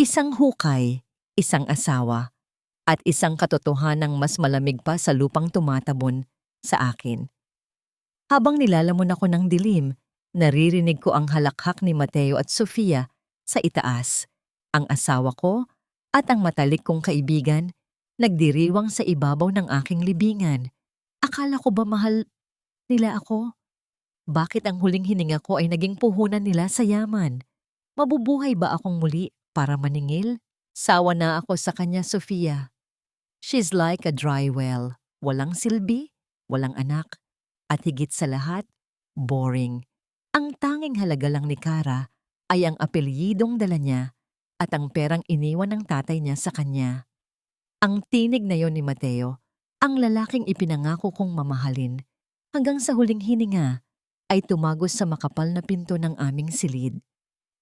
Isang hukay, isang asawa, at isang katotohanang mas malamig pa sa lupang tumatabon sa akin. Habang nilalamon ako ng dilim, naririnig ko ang halakhak ni Mateo at Sofia sa itaas. Ang asawa ko at ang matalik kong kaibigan nagdiriwang sa ibabaw ng aking libingan. Akala ko ba mahal nila ako? Bakit ang huling hininga ko ay naging puhunan nila sa yaman? Mabubuhay ba akong muli para maningil? Sawa na ako sa kanya, Sofia. She's like a dry well. Walang silbi, walang anak, at higit sa lahat, boring. Ang tanging halaga lang ni Kara ay ang apelyidong dala niya at ang perang iniwan ng tatay niya sa kanya. Ang tinig na yon ni Mateo, ang lalaking ipinangako kong mamahalin, hanggang sa huling hininga ay tumagos sa makapal na pinto ng aming silid.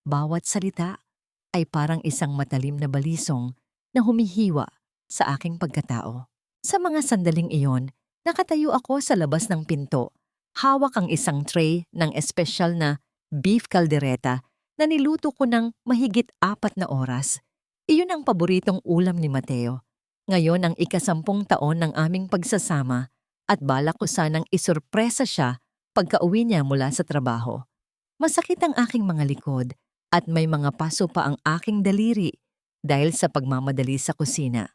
Bawat salita ay parang isang matalim na balisong na humihiwa sa aking pagkatao. Sa mga sandaling iyon, nakatayo ako sa labas ng pinto. Hawak ang isang tray ng espesyal na beef caldereta na niluto ko ng mahigit 4 na oras. Iyon ang paboritong ulam ni Mateo. Ngayon ang ika-10 taon ng aming pagsasama at balak ko sanang isurpresa siya pagka-uwi niya mula sa trabaho. Masakit ang aking mga likod at may mga paso pa ang aking daliri dahil sa pagmamadali sa kusina.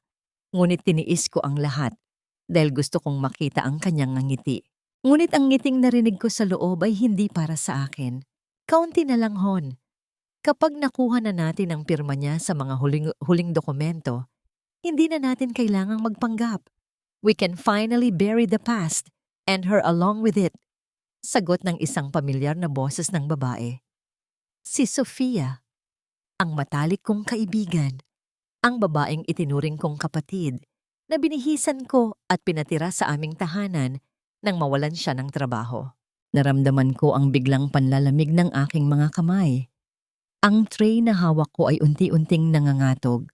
Ngunit tiniis ko ang lahat dahil gusto kong makita ang kanyang ngiti. Ngunit ang ngiting narinig ko sa loob ay hindi para sa akin. Kaunti na lang hon. Kapag nakuha na natin ang pirma niya sa mga huling dokumento, hindi na natin kailangang magpanggap. We can finally bury the past and her along with it. Sagot ng isang pamilyar na boses ng babae. Si Sofia, ang matalik kong kaibigan, ang babaeng itinuring kong kapatid na binihisan ko at pinatira sa aming tahanan nang mawalan siya ng trabaho. Naramdaman ko ang biglang panlalamig ng aking mga kamay. Ang tray na hawak ko ay unti-unting nangangatog.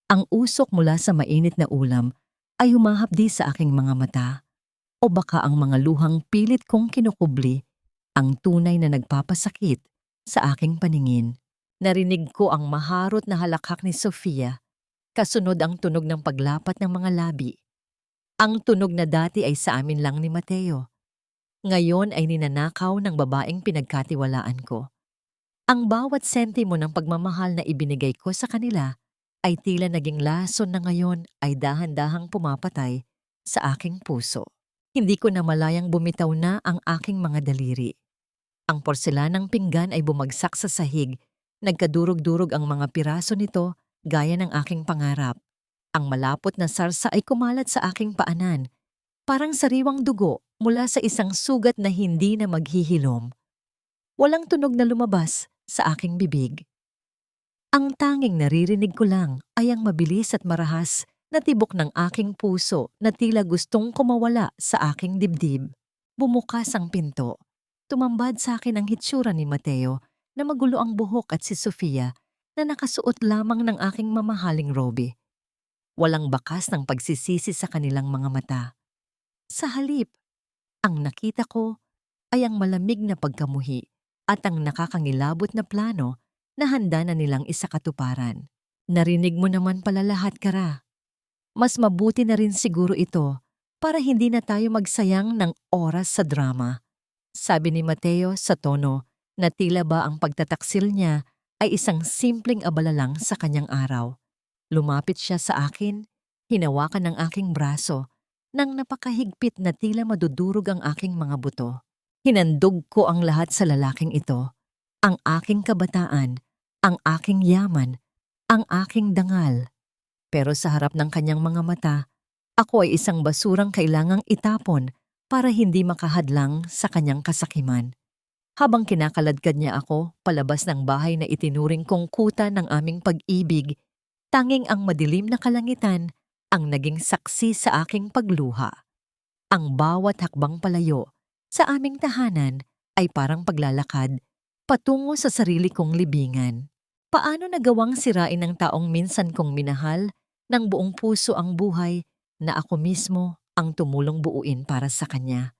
Ang usok mula sa mainit na ulam ay humahapdi sa aking mga mata. O baka ang mga luhang pilit kong kinukubli ang tunay na nagpapasakit sa aking paningin. Narinig ko ang maharot na halakhak ni Sofia, kasunod ang tunog ng paglapat ng mga labi. Ang tunog na dati ay sa amin lang ni Mateo. Ngayon ay ninanakaw ng babaeng pinagkatiwalaan ko. Ang bawat sentimo ng pagmamahal na ibinigay ko sa kanila ay tila naging lason na ngayon ay dahan-dahang pumapatay sa aking puso. Hindi ko namalayang bumitaw na ang aking mga daliri. Ang porselanang pinggan ay bumagsak sa sahig. Nagkadurog-durog ang mga piraso nito gaya ng aking pangarap. Ang malapot na sarsa ay kumalat sa aking paanan, parang sariwang dugo mula sa isang sugat na hindi na maghihilom. Walang tunog na lumabas sa aking bibig. Ang tanging naririnig ko lang ay ang mabilis at marahas na tibok ng aking puso na tila gustong kumawala sa aking dibdib. Bumukas ang pinto. Tumambad sa akin ang hitsura ni Mateo na magulo ang buhok at si Sofia na nakasuot lamang ng aking mamahaling robe. Walang bakas ng pagsisisi sa kanilang mga mata. Sa halip, ang nakita ko ay ang malamig na pagkamuhi at ang nakakangilabot na plano na handa na nilang isakatuparan. Narinig mo naman pala lahat, Kara. Mas mabuti na rin siguro ito para hindi na tayo magsayang ng oras sa drama. Sabi ni Mateo sa tono na tila ba ang pagtataksil niya ay isang simpleng abala lang sa kanyang araw. Lumapit siya sa akin, hinawakan ng aking braso, nang napakahigpit na tila madudurog ang aking mga buto. Hinandog ko ang lahat sa lalaking ito, ang aking kabataan, ang aking yaman, ang aking dangal. Pero sa harap ng kanyang mga mata, ako ay isang basurang kailangang itapon para hindi makahadlang sa kanyang kasakiman. Habang kinakaladkad niya ako palabas ng bahay na itinuring kong kuta ng aming pag-ibig, tanging ang madilim na kalangitan ang naging saksi sa aking pagluha. Ang bawat hakbang palayo sa aming tahanan ay parang paglalakad patungo sa sarili kong libingan. Paano nagawang sirain ng taong minsan kong minahal ng buong puso ang buhay na ako mismo ang tumulong buuin para sa kanya?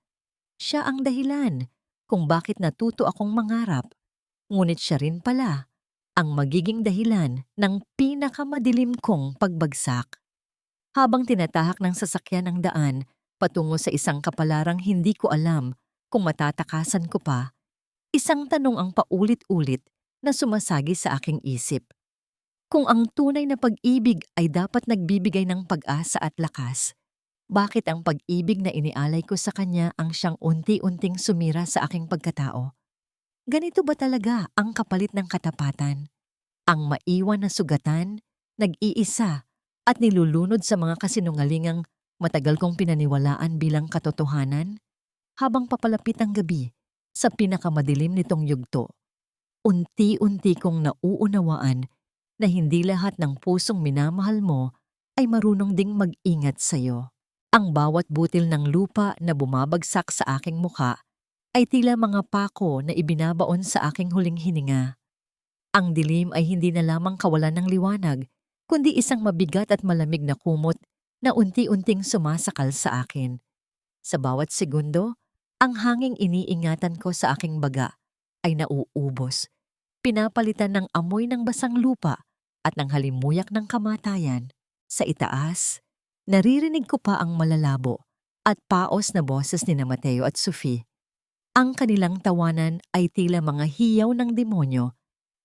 Siya ang dahilan kung bakit natuto akong mangarap, ngunit siya rin pala ang magiging dahilan ng pinakamadilim kong pagbagsak. Habang tinatahak ng sasakyan ang daan patungo sa isang kapalarang hindi ko alam kung matatakasan ko pa, isang tanong ang paulit-ulit na sumasagi sa aking isip. Kung ang tunay na pag-ibig ay dapat nagbibigay ng pag-asa at lakas, bakit ang pag-ibig na inialay ko sa kanya ang siyang unti-unting sumira sa aking pagkatao? Ganito ba talaga ang kapalit ng katapatan? Ang maiwan na sugatan, nag-iisa, at nilulunod sa mga kasinungalingang matagal kong pinaniwalaan bilang katotohanan? Habang papalapit ang gabi, sa pinakamadilim nitong yugto, unti-unti kong nauunawaan na hindi lahat ng pusong minamahal mo ay marunong ding mag-ingat sa'yo. Ang bawat butil ng lupa na bumabagsak sa aking mukha ay tila mga pako na ibinabaon sa aking huling hininga. Ang dilim ay hindi na lamang kawalan ng liwanag, kundi isang mabigat at malamig na kumot na unti-unting sumasakal sa akin. Sa bawat segundo, ang hanging iniingatan ko sa aking baga ay nauubos, pinapalitan ng amoy ng basang lupa at ng halimuyak ng kamatayan. Sa itaas, naririnig ko pa ang malalabo at paos na boses ni Mateo at Sophie. Ang kanilang tawanan ay tila mga hiyaw ng demonyo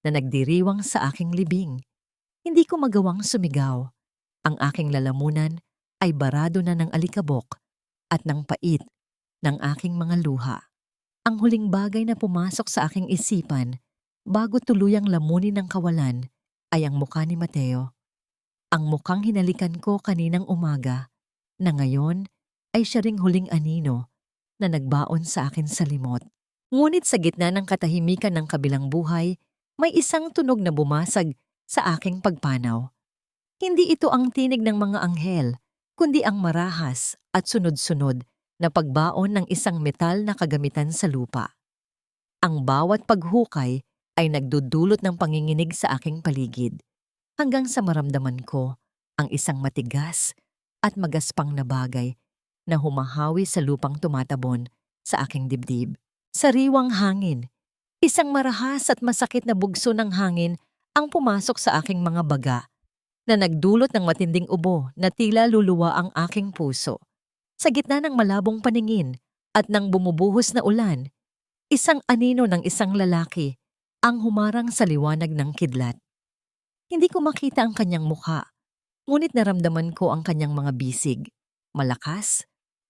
na nagdiriwang sa aking libing. Hindi ko magawang sumigaw. Ang aking lalamunan ay barado na ng alikabok at ng pait ng aking mga luha. Ang huling bagay na pumasok sa aking isipan bago tuluyang lamunin ng kawalan ay ang mukha ni Mateo. Ang mukhang hinalikan ko kaninang umaga na ngayon ay siya ring huling anino na nagbaon sa akin sa limot. Ngunit sa gitna ng katahimikan ng kabilang buhay, may isang tunog na bumasag sa aking pagpanaw. Hindi ito ang tinig ng mga anghel, kundi ang marahas at sunod-sunod na pagbaon ng isang metal na kagamitan sa lupa. Ang bawat paghukay ay nagdudulot ng panginginig sa aking paligid, hanggang sa maramdaman ko ang isang matigas at magaspang na bagay na humahawi sa lupang tumatabon sa aking dibdib. Sariwang hangin, isang marahas at masakit na bugso ng hangin ang pumasok sa aking mga baga na nagdulot ng matinding ubo na tila luluwa ang aking puso. Sa gitna ng malabong paningin at ng bumubuhos na ulan, isang anino ng isang lalaki ang humarang sa liwanag ng kidlat. Hindi ko makita ang kanyang mukha, ngunit naramdaman ko ang kanyang mga bisig, malakas,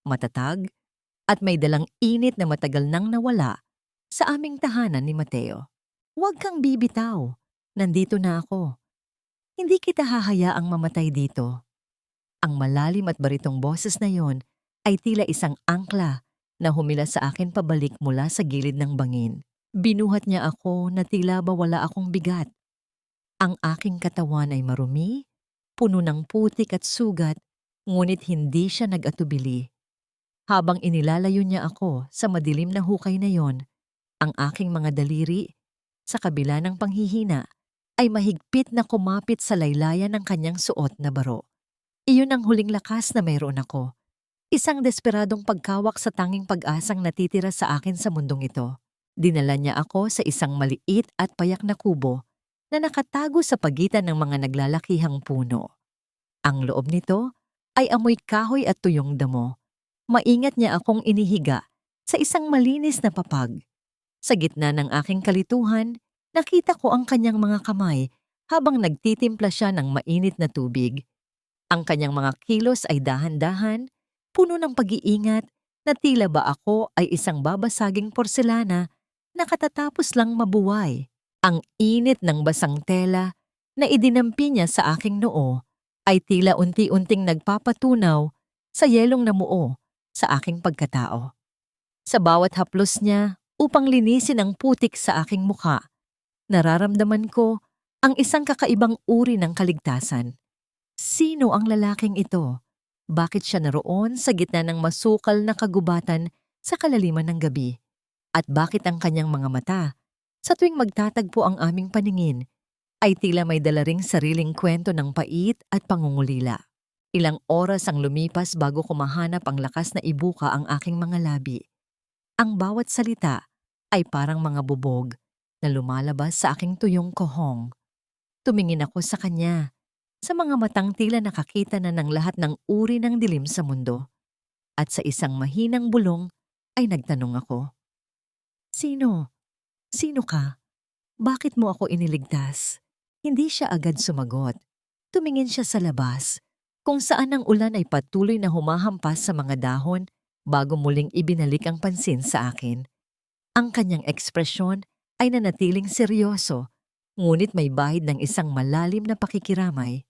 matatag, at may dalang init na matagal nang nawala sa aming tahanan ni Mateo. Huwag kang bibitaw, nandito na ako. Hindi kita hahayaang mamatay dito. Ang malalim at baritong boses na yon ay tila isang angkla na humila sa akin pabalik mula sa gilid ng bangin. Binuhat niya ako na tila ba wala akong bigat. Ang aking katawan ay marumi, puno ng putik at sugat, ngunit hindi siya nag-atubili. Habang inilalayo niya ako sa madilim na hukay na yon, ang aking mga daliri, sa kabila ng panghihina, ay mahigpit na kumapit sa laylayan ng kanyang suot na baro. Iyon ang huling lakas na mayroon ako. Isang desperadong pagkawak sa tanging pag-asang natitira sa akin sa mundong ito. Dinala niya ako sa isang maliit at payak na kubo na nakatago sa pagitan ng mga naglalakihang puno. Ang loob nito ay amoy kahoy at tuyong damo. Maingat niya akong inihiga sa isang malinis na papag. Sa gitna ng aking kalituhan, nakita ko ang kanyang mga kamay habang nagtitimpla siya ng mainit na tubig. Ang kanyang mga kilos ay dahan-dahan, puno ng pag-iingat na tila ba ako ay isang babasaging porselana na katatapos lang mabuway. Ang init ng basang tela na idinampi niya sa aking noo ay tila unti-unting nagpapatunaw sa yelong namuo sa aking pagkatao. Sa bawat haplos niya upang linisin ang putik sa aking mukha, nararamdaman ko ang isang kakaibang uri ng kaligtasan. Sino ang lalaking ito? Bakit siya naroon sa gitna ng masukal na kagubatan sa kalaliman ng gabi? At bakit ang kanyang mga mata, sa tuwing magtatagpo ang aming paningin, ay tila may dala ring sariling kwento ng pait at pangungulila? Ilang oras ang lumipas bago ko mahanap ang lakas na ibuka ang aking mga labi. Ang bawat salita ay parang mga bubog na lumalabas sa aking tuyong kohong. Tumingin ako sa kanya, sa mga matang tila nakakita na ng lahat ng uri ng dilim sa mundo. At sa isang mahinang bulong ay nagtanong ako, "Sino? Sino ka? Bakit mo ako iniligtas?" Hindi siya agad sumagot. Tumingin siya sa labas, kung saan ang ulan ay patuloy na humahampas sa mga dahon bago muling ibinalik ang pansin sa akin. Ang kanyang ekspresyon ay nanatiling seryoso, ngunit may bahid ng isang malalim na pakikiramay.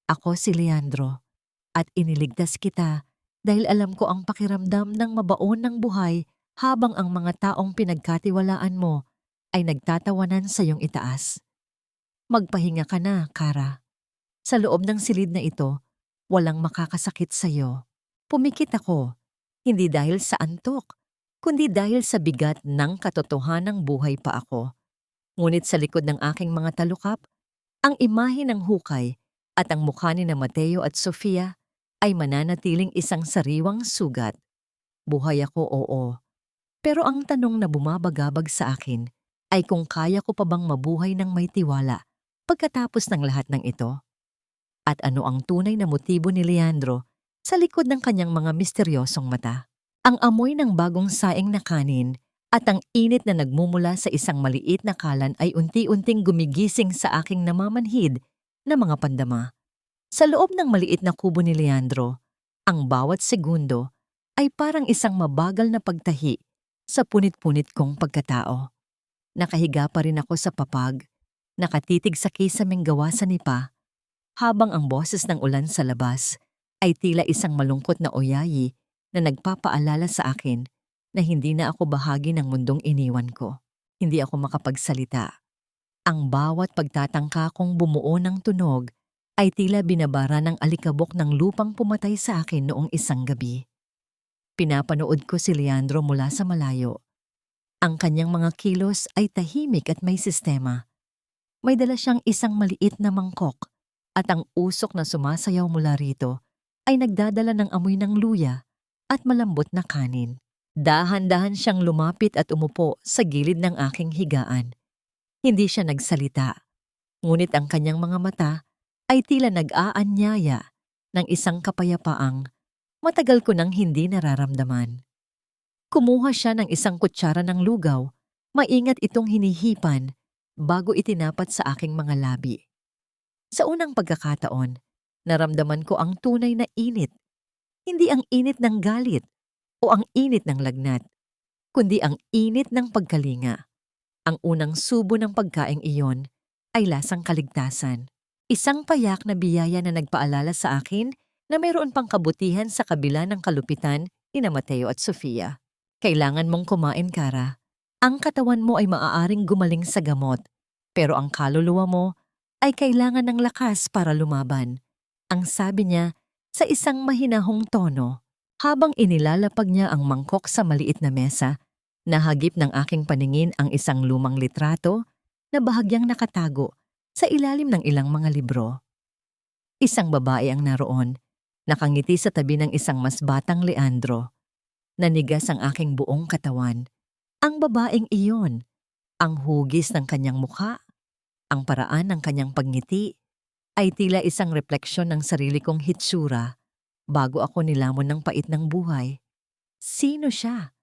Ako si Leandro, at iniligtas kita dahil alam ko ang pakiramdam ng mabaon ng buhay habang ang mga taong pinagkatiwalaan mo ay nagtatawanan sa iyong itaas. Magpahinga ka na, Kara. Sa loob ng silid na ito, walang makakasakit sa iyo. Pumikit ako, hindi dahil sa antok, kundi dahil sa bigat ng katotohanang buhay pa ako. Ngunit sa likod ng aking mga talukap, ang imahe ng hukay at ang mukha ni na Mateo at Sofia ay mananatiling isang sariwang sugat. Buhay ako, oo. Pero ang tanong na bumabagabag sa akin ay kung kaya ko pa bang mabuhay ng may tiwala pagkatapos ng lahat ng ito. At ano ang tunay na motibo ni Leandro sa likod ng kanyang mga misteryosong mata. Ang amoy ng bagong saing na kanin at ang init na nagmumula sa isang maliit na kalan ay unti-unting gumigising sa aking namamanhid na mga pandama. Sa loob ng maliit na kubo ni Leandro, ang bawat segundo ay parang isang mabagal na pagtahi sa punit-punit kong pagkatao. Nakahiga pa rin ako sa papag, nakatitig sa kisameng gawa sa nipa, habang ang boses ng ulan sa labas ay tila isang malungkot na oyayi na nagpapaalala sa akin na hindi na ako bahagi ng mundong iniwan ko. Hindi ako makapagsalita. Ang bawat pagtatangka kong bumuo ng tunog ay tila binabara ng alikabok ng lupang pumatay sa akin noong isang gabi. Pinapanood ko si Leandro mula sa malayo. Ang kanyang mga kilos ay tahimik at may sistema. May dala siyang isang maliit na mangkok at ang usok na sumasayaw mula rito ay nagdadala ng amoy ng luya at malambot na kanin. Dahan-dahan siyang lumapit at umupo sa gilid ng aking higaan. Hindi siya nagsalita, ngunit ang kanyang mga mata ay tila nag-aanyaya ng isang kapayapaang matagal ko nang hindi nararamdaman. Kumuha siya ng isang kutsara ng lugaw, maingat itong hinihipan bago itinapat sa aking mga labi. Sa unang pagkakataon, naramdaman ko ang tunay na init. Hindi ang init ng galit o ang init ng lagnat, kundi ang init ng pagkalinga. Ang unang subo ng pagkaing iyon ay lasang kaligtasan. Isang payak na biyaya na nagpaalala sa akin na mayroon pang kabutihan sa kabila ng kalupitan ni na Mateo at Sofia. Kailangan mong kumain, Kara. Ang katawan mo ay maaaring gumaling sa gamot, pero ang kaluluwa mo ay kailangan ng lakas para lumaban. Ang sabi niya sa isang mahinahong tono habang inilalapag niya ang mangkok sa maliit na mesa. Nahagip ng aking paningin ang isang lumang litrato na bahagyang nakatago sa ilalim ng ilang mga libro. Isang babae ang naroon, nakangiti sa tabi ng isang mas batang Leandro. Nanigas ang aking buong katawan. Ang babaeng iyon, ang hugis ng kanyang mukha, ang paraan ng kanyang pagngiti, ay tila isang refleksyon ng sarili kong hitsura bago ako nilamon ng pait ng buhay. Sino siya?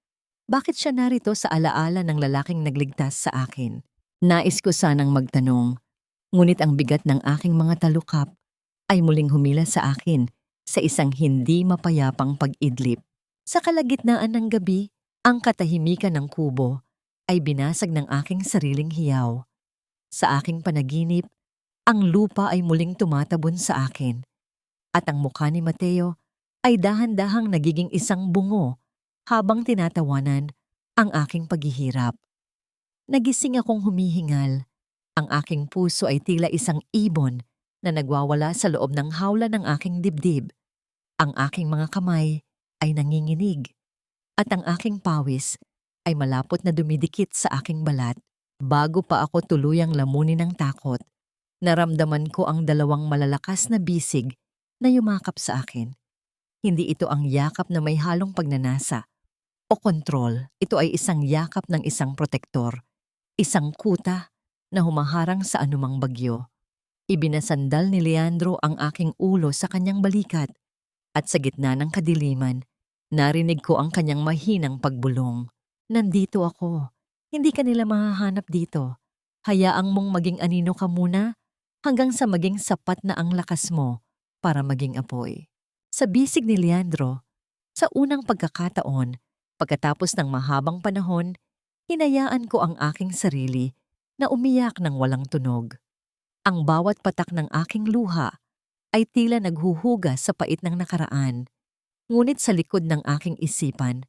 Bakit siya narito sa alaala ng lalaking nagligtas sa akin? Nais ko sanang magtanong, ngunit ang bigat ng aking mga talukap ay muling humila sa akin sa isang hindi mapayapang pag-idlip. Sa kalagitnaan ng gabi, ang katahimikan ng kubo ay binasag ng aking sariling hiyaw. Sa aking panaginip, ang lupa ay muling tumatabon sa akin, at ang mukha ni Mateo ay dahan-dahang nagiging isang bungo habang tinatawanan ang aking paghihirap. Nagising akong humihingal. Ang aking puso ay tila isang ibon na nagwawala sa loob ng hawla ng aking dibdib. Ang aking mga kamay ay nanginginig, at ang aking pawis ay malapot na dumidikit sa aking balat. Bago pa ako tuluyang lamunin ng takot, naramdaman ko ang dalawang malalakas na bisig na yumakap sa akin. Hindi ito ang yakap na may halong pagnanasa o kontrol. Ito ay isang yakap ng isang protektor. isang kuta na humaharang sa anumang bagyo. Ibinasandal ni Leandro ang aking ulo sa kanyang balikat at sa gitna ng kadiliman, narinig ko ang kanyang mahinang pagbulong. Nandito ako. Hindi ka nila mahahanap dito. Hayaang mong maging anino ka muna hanggang sa maging sapat na ang lakas mo para maging apoy. Sa bisig ni Leandro, sa unang pagkakataon, pagkatapos ng mahabang panahon, hinayaan ko ang aking sarili na umiyak ng walang tunog. Ang bawat patak ng aking luha ay tila naghuhugas sa pait ng nakaraan. Ngunit sa likod ng aking isipan,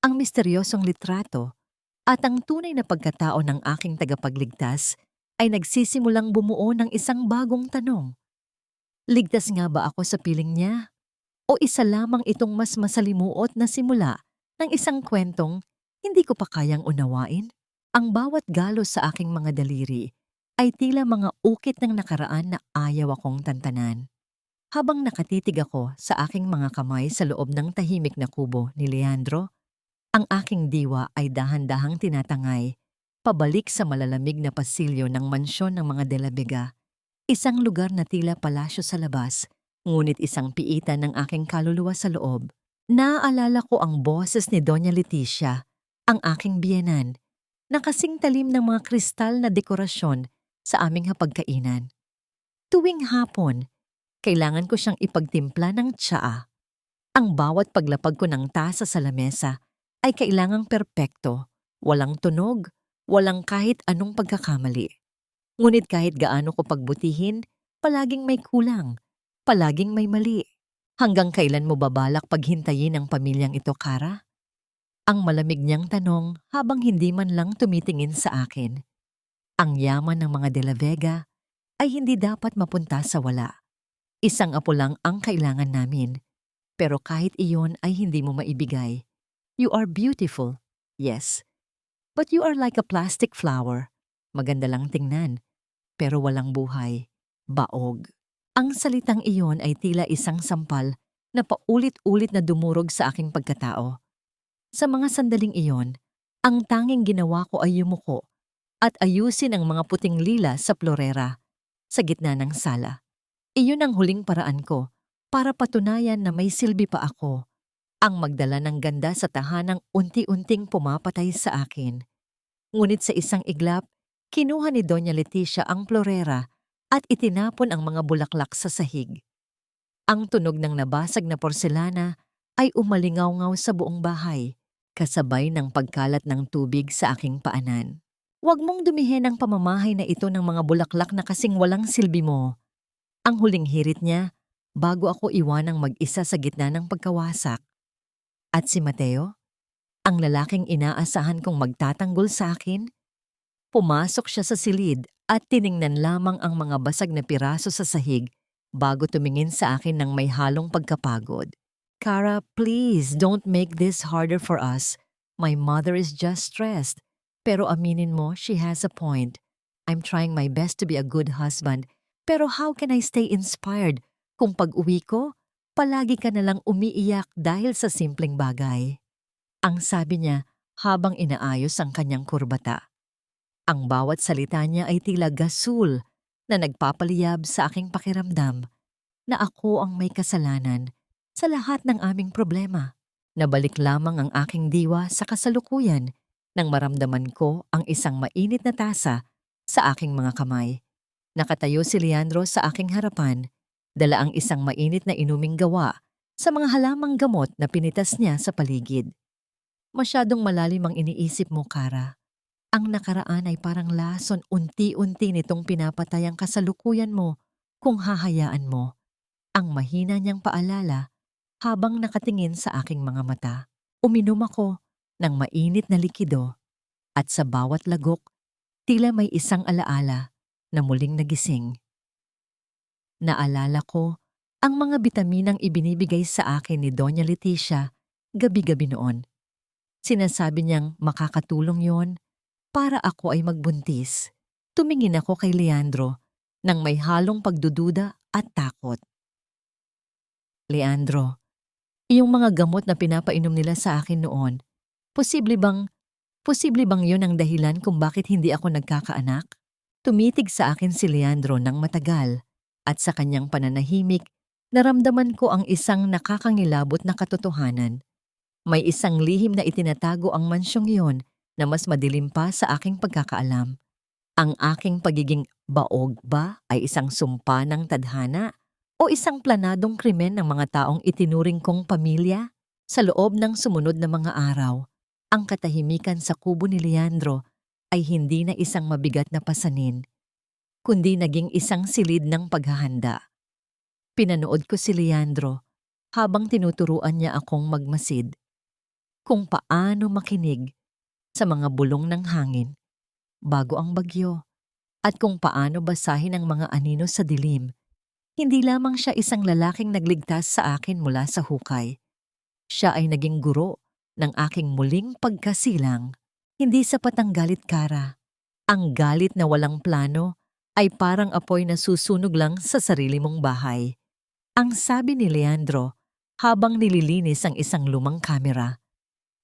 ang misteryosong litrato at ang tunay na pagkatao ng aking tagapagligtas ay nagsisimulang bumuo ng isang bagong tanong. Ligtas nga ba ako sa piling niya? O isa lamang itong mas masalimuot na simula ng isang kwentong hindi ko pa kayang unawain? Ang bawat galos sa aking mga daliri ay tila mga ukit ng nakaraan na ayaw akong tantanan. Habang nakatitig ako sa aking mga kamay sa loob ng tahimik na kubo ni Leandro, ang aking diwa ay dahan-dahang tinatangay, pabalik sa malalamig na pasilyo ng mansyon ng mga De la Vega, isang lugar na tila palasyo sa labas, ngunit isang piitan ng aking kaluluwa sa loob. Naaalala ko ang boses ni Doña Leticia, ang aking biyenan, na kasing talim ng mga kristal na dekorasyon sa aming hapagkainan. Tuwing hapon, kailangan ko siyang ipagtimpla ng tsaa. Ang bawat paglapag ko ng tasa sa lamesa ay kailangang perpekto, walang tunog, walang kahit anong pagkakamali. Ngunit kahit gaano ko pagbutihin, palaging may kulang, palaging may mali. Hanggang kailan mo babalak paghintayin ang pamilyang ito, Kara? Ang malamig niyang tanong habang hindi man lang tumitingin sa akin. Ang yaman ng mga De la Vega ay hindi dapat mapunta sa wala. Isang apo lang ang kailangan namin, pero kahit iyon ay hindi mo maibigay. You are beautiful, yes, but you are like a plastic flower. Maganda lang tingnan, pero walang buhay, baog. Ang salitang iyon ay tila isang sampal na paulit-ulit na dumurog sa aking pagkatao. Sa mga sandaling iyon, ang tanging ginawa ko ay yumuko at ayusin ang mga puting lila sa florera sa gitna ng sala. Iyon ang huling paraan ko para patunayan na may silbi pa ako, ang magdala ng ganda sa tahanang unti-unting pumapatay sa akin. Ngunit sa isang iglap, kinuha ni Doña Leticia ang florera at itinapon ang mga bulaklak sa sahig. Ang tunog ng nabasag na porselana ay umalingaw-ngaw sa buong bahay, kasabay ng pagkalat ng tubig sa aking paanan. Huwag mong dumihin ang pamamahay na ito ng mga bulaklak na kasing walang silbi mo. Ang huling hirit niya bago ako iwanang mag-isa sa gitna ng pagkawasak. At si Mateo, ang lalaking inaasahan kong magtatanggol sa akin, pumasok siya sa silid at tiningnan lamang ang mga basag na piraso sa sahig bago tumingin sa akin ng may halong pagkapagod. Kara, please don't make this harder for us. My mother is just stressed. Pero aminin mo, she has a point. I'm trying my best to be a good husband. Pero how can I stay inspired kung pag-uwi ko, palagi ka nalang umiiyak dahil sa simpleng bagay? Ang sabi niya habang inaayos ang kanyang kurbata. Ang bawat salita niya ay tila gasul na nagpapaliyab sa aking pakiramdam na ako ang may kasalanan sa lahat ng aming problema. Nabalik lamang ang aking diwa sa kasalukuyan nang maramdaman ko ang isang mainit na tasa sa aking mga kamay. Nakatayo si Leandro sa aking harapan, dala ang isang mainit na inuming gawa sa mga halamang gamot na pinitas niya sa paligid. Masyadong malalim ang iniisip mo, Kara. Ang nakaraan ay parang lason unti-unti nitong pinapatay ang kasalukuyan mo kung hahayaan mo. Ang mahina niyang paalala habang nakatingin sa aking mga mata. Uminom ako ng mainit na likido at sa bawat lagok, tila may isang alaala na muling nagising. Naalala ko ang mga bitaminang ibinibigay sa akin ni Doña Leticia gabi-gabi noon. Sinasabi niyang makakatulong yon para ako ay magbuntis. Tumingin ako kay Leandro nang may halong pagdududa at takot. Leandro, iyong mga gamot na pinapainom nila sa akin noon, posible bang Posible bang yun ang dahilan kung bakit hindi ako nagkakaanak? Tumitig sa akin si Leandro ng matagal at sa kanyang pananahimik, naramdaman ko ang isang nakakangilabot na katotohanan. May isang lihim na itinatago ang mansyong iyon na mas madilim pa sa aking pagkakaalam. Ang aking pagiging baog ba ay isang sumpa ng tadhana o isang planadong krimen ng mga taong itinuring kong pamilya? Sa loob ng sumunod na mga araw, ang katahimikan sa kubo ni Leandro ay hindi na isang mabigat na pasanin, kundi naging isang silid ng paghahanda. Pinanood ko si Leandro habang tinuturuan niya akong magmasid, kung paano makinig sa mga bulong ng hangin bago ang bagyo, at kung paano basahin ang mga anino sa dilim. Hindi lamang siya isang lalaking nagligtas sa akin mula sa hukay. Siya ay naging guro ng aking muling pagkasilang. Hindi sapat ang galit, Kara. Ang galit na walang plano ay parang apoy na susunog lang sa sarili mong bahay. Ang sabi ni Leandro habang nililinis ang isang lumang kamera.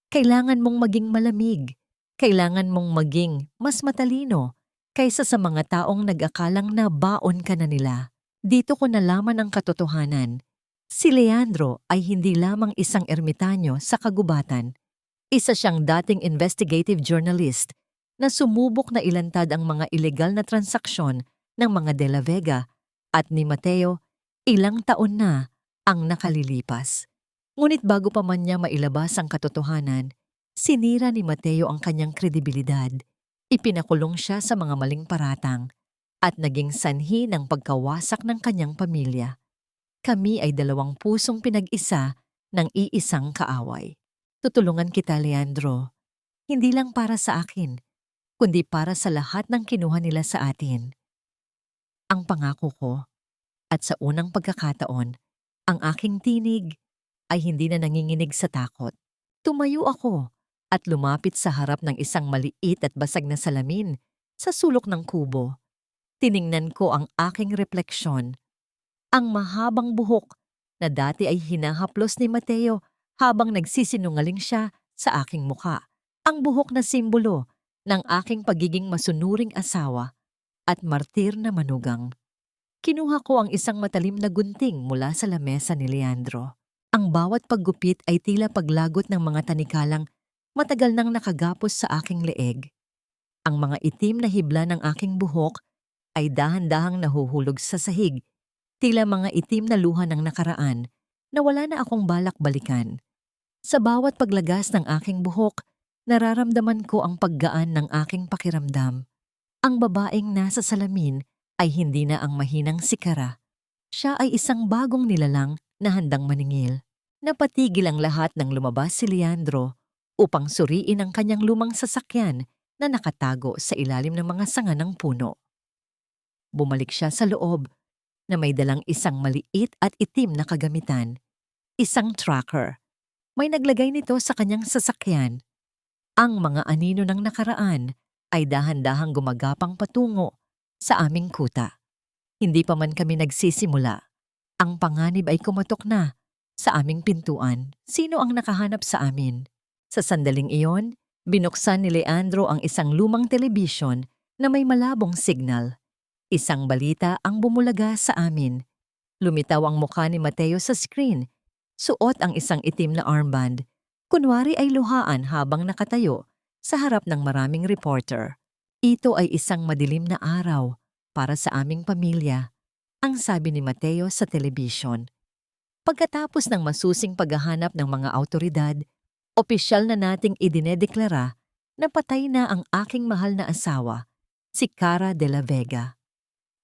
Kailangan mong maging malamig. Kailangan mong maging mas matalino kaysa sa mga taong nag-akalang na baon ka na nila. Dito ko nalaman ang katotohanan. Si Leandro ay hindi lamang isang ermitanyo sa kagubatan. Isa siyang dating investigative journalist na sumubok na ilantad ang mga ilegal na transaksyon ng mga De La Vega, at ni Mateo, ilang taon na ang nakalilipas. Ngunit bago pa man niya mailabas ang katotohanan, sinira ni Mateo ang kanyang kredibilidad. Ipinakulong siya sa mga maling paratang at naging sanhi ng pagkawasak ng kanyang pamilya. Kami ay dalawang pusong pinag-isa ng iisang kaaway. Tutulungan kita, Leandro. Hindi lang para sa akin, kundi para sa lahat ng kinuha nila sa atin. Ang pangako ko, at sa unang pagkakataon, ang aking tinig ay hindi na nanginginig sa takot. Tumayo ako at lumapit sa harap ng isang maliit at basag na salamin sa sulok ng kubo. Tiningnan ko ang aking refleksyon. Ang mahabang buhok na dati ay hinahaplos ni Mateo habang nagsisinungaling siya sa aking muka. Ang buhok na simbolo ng aking pagiging masunuring asawa at martir na manugang. Kinuha ko ang isang matalim na gunting mula sa lamesa ni Leandro. Ang bawat paggupit ay tila paglagot ng mga tanikalang matagal nang nakagapos sa aking leeg. Ang mga itim na hibla ng aking buhok ay dahan-dahang nahuhulog sa sahig, tila mga itim na luha ng nakaraan na wala na akong balak balikan. Sa bawat paglagas ng aking buhok, nararamdaman ko ang paggaan ng aking pakiramdam. Ang babaeng nasa salamin ay hindi na ang mahinang si Kara. Siya ay isang bagong nilalang na handang maningil. Napatigil ang lahat nang lumabas si Leandro upang suriin ang kanyang lumang sasakyan na nakatago sa ilalim ng mga sanga ng puno. Bumalik siya sa loob na may dalang isang maliit at itim na kagamitan, isang tracker. May naglagay nito sa kanyang sasakyan. Ang mga anino ng nakaraan ay dahan-dahang gumagapang patungo sa aming kuta. Hindi pa man kami nagsisimula. Ang panganib ay kumatok na sa aming pintuan. Sino ang nakahanap sa amin? Sa sandaling iyon, binuksan ni Leandro ang isang lumang telebisyon na may malabong signal. Isang balita ang bumulaga sa amin. Lumitaw ang mukha ni Mateo sa screen. Suot ang isang itim na armband. Kunwari ay luhaan habang nakatayo sa harap ng maraming reporter. Ito ay isang madilim na araw para sa aming pamilya, ang sabi ni Mateo sa telebisyon. Pagkatapos ng masusing paghahanap ng mga awtoridad, opisyal na nating idinedeklara na patay na ang aking mahal na asawa, si Kara de la Vega.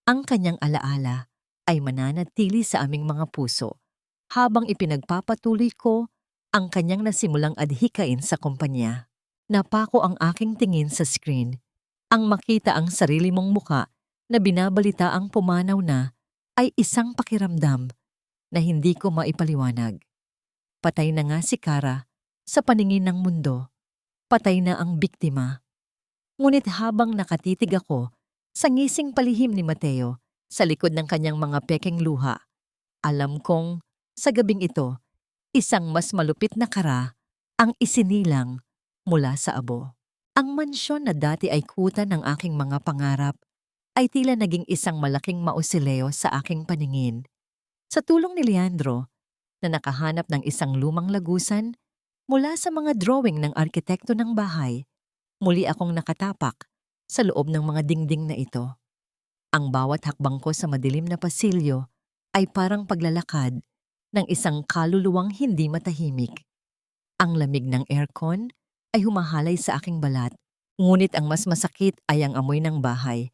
Ang kanyang alaala ay mananatili sa aming mga puso habang ipinagpapatuloy ko ang kanyang nasimulang adhikain sa kumpanya. Napako ang aking tingin sa screen. Ang makita ang sarili mong muka na binabalita ang pumanaw na ay isang pakiramdam na hindi ko maipaliwanag. Patay na nga si Kara sa paningin ng mundo. Patay na ang biktima. Ngunit habang nakatitig ako sa ngising palihim ni Mateo sa likod ng kanyang mga pekeng luha, alam kong sa gabing ito, isang mas malupit na Kara ang isinilang mula sa abo. Ang mansyon na dati ay kuta ng aking mga pangarap ay tila naging isang malaking mausoleo sa aking paningin. Sa tulong ni Leandro, na nakahanap ng isang lumang lagusan mula sa mga drawing ng arkitekto ng bahay, muli akong nakatapak sa loob ng mga dingding na ito. Ang bawat hakbang ko sa madilim na pasilyo ay parang paglalakad ng isang kaluluwang hindi matahimik. Ang lamig ng aircon ay humahalay sa aking balat, ngunit ang mas masakit ay ang amoy ng bahay.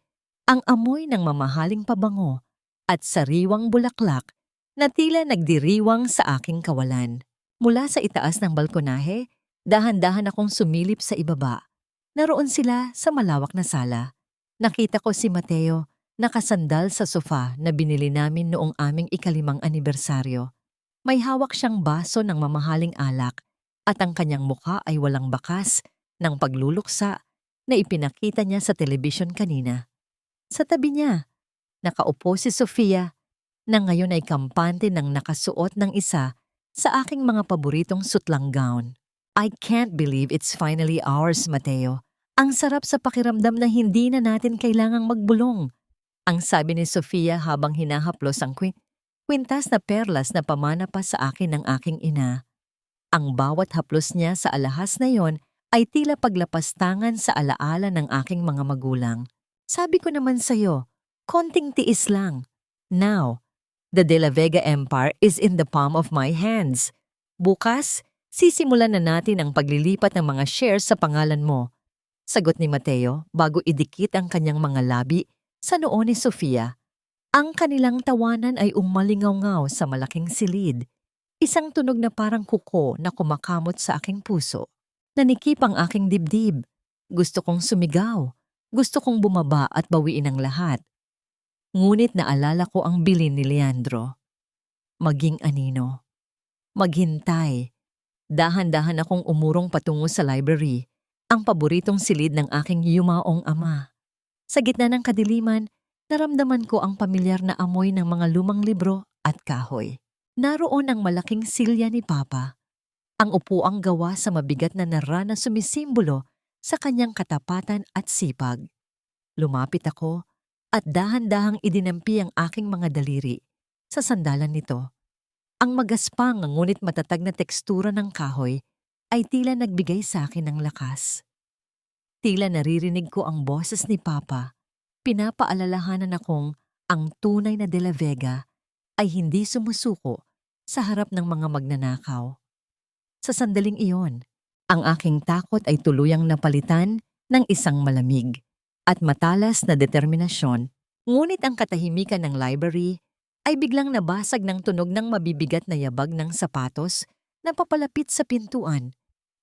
Ang amoy ng mamahaling pabango at sariwang bulaklak na tila nagdiriwang sa aking kawalan. Mula sa itaas ng balkonahe, dahan-dahan akong sumilip sa ibaba. Naroon sila sa malawak na sala. Nakita ko si Mateo nakasandal sa sofa na binili namin noong aming ika-5 anibersaryo. May hawak siyang baso ng mamahaling alak at ang kanyang mukha ay walang bakas ng pagluluksa na ipinakita niya sa telebisyon kanina. Sa tabi niya, nakaupo si Sofia na ngayon ay kampante ng nakasuot ng isa sa aking mga paboritong sutlang gown. I can't believe it's finally ours, Mateo. Ang sarap sa pakiramdam na hindi na natin kailangang magbulong. Ang sabi ni Sofia habang hinahaplos ang kwintas na perlas na pamana pa sa akin ng aking ina. Ang bawat haplos niya sa alahas na yon ay tila paglapastangan sa alaala ng aking mga magulang. Sabi ko naman sa'yo, konting tiis lang. Now, the De La Vega Empire is in the palm of my hands. Bukas, sisimulan na natin ang paglilipat ng mga shares sa pangalan mo. Sagot ni Mateo bago idikit ang kanyang mga labi sa noo ni Sofia. Ang kanilang tawanan ay umalingaw-ngaw sa malaking silid. Isang tunog na parang kuko na kumakamot sa aking puso. Nanikip ang aking dibdib. Gusto kong sumigaw. Gusto kong bumaba at bawiin ang lahat. Ngunit naalala ko ang bilin ni Leandro. Maging anino. Maghintay. Dahan-dahan akong umurong patungo sa library, ang paboritong silid ng aking yumaong ama. Sa gitna ng kadiliman, naramdaman ko ang pamilyar na amoy ng mga lumang libro at kahoy. Naroon ang malaking silya ni Papa. Ang upuang gawa sa mabigat na nara na sumisimbolo sa kanyang katapatan at sipag. Lumapit ako at dahan-dahang idinampi ang aking mga daliri sa sandalan nito. Ang magaspang ngunit matatag na tekstura ng kahoy ay tila nagbigay sa akin ng lakas. Tila naririnig ko ang boses ni Papa. Pinapaalalahanan akong ang tunay na De La Vega ay hindi sumusuko sa harap ng mga magnanakaw. Sa sandaling iyon, ang aking takot ay tuluyang napalitan ng isang malamig at matalas na determinasyon. Ngunit ang katahimikan ng library ay biglang nabasag ng tunog ng mabibigat na yabag ng sapatos na papalapit sa pintuan.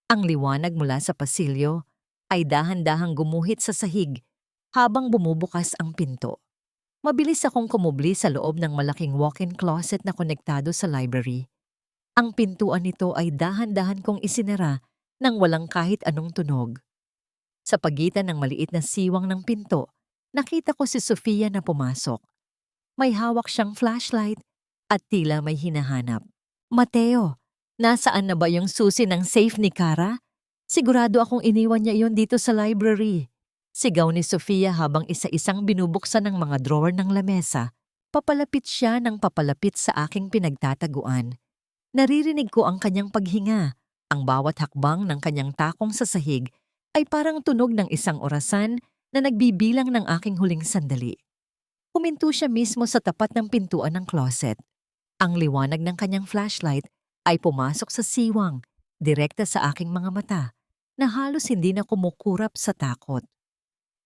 Ang liwanag mula sa pasilyo ay dahan-dahang gumuhit sa sahig habang bumubukas ang pinto. Mabilis akong kumubli sa loob ng malaking walk-in closet na konektado sa library. Ang pintuan nito ay dahan-dahan kong isinara nang walang kahit anong tunog. Sa pagitan ng maliit na siwang ng pinto, nakita ko si Sofia na pumasok. May hawak siyang flashlight at tila may hinahanap. Mateo, nasaan na ba yung susi ng safe ni Kara? Sigurado akong iniwan niya iyon dito sa library. Sigaw ni Sofia habang isa-isang binubuksan ng mga drawer ng lamesa. Papalapit siya ng papalapit sa aking pinagtataguan. Naririnig ko ang kanyang paghinga. Ang bawat hakbang ng kanyang takong sa sahig ay parang tunog ng isang orasan na nagbibilang ng aking huling sandali. Huminto siya mismo sa tapat ng pintuan ng closet. Ang liwanag ng kanyang flashlight ay pumasok sa siwang, direkta sa aking mga mata, na halos hindi na kumukurap sa takot.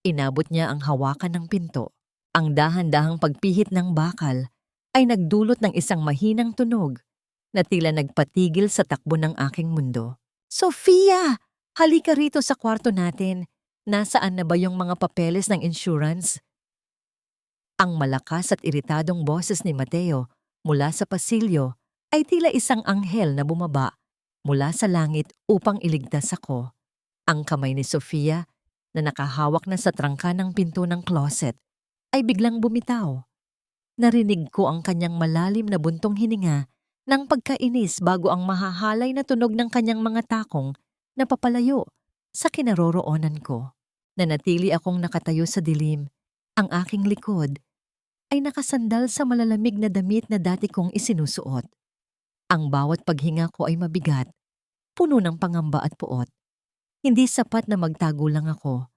Inabot niya ang hawakan ng pinto. Ang dahan-dahang pagpihit ng bakal ay nagdulot ng isang mahinang tunog na tila nagpatigil sa takbo ng aking mundo. Sofia! Halika rito sa kwarto natin. Nasaan na ba yung mga papeles ng insurance? Ang malakas at iritadong boses ni Mateo mula sa pasilyo ay tila isang anghel na bumaba mula sa langit upang iligtas ako. Ang kamay ni Sofia na nakahawak na sa trangka ng pinto ng closet ay biglang bumitaw. Narinig ko ang kanyang malalim na buntong hininga ng pagkainis bago ang mahahalay na tunog ng kanyang mga takong na papalayo Sa kinaroroonan ko, nanatili akong nakatayo sa dilim. Ang aking likod ay nakasandal sa malalamig na damit na dati kong isinusuot. Ang bawat paghinga ko ay mabigat, puno ng pangamba at puot. Hindi sapat na magtago lang ako.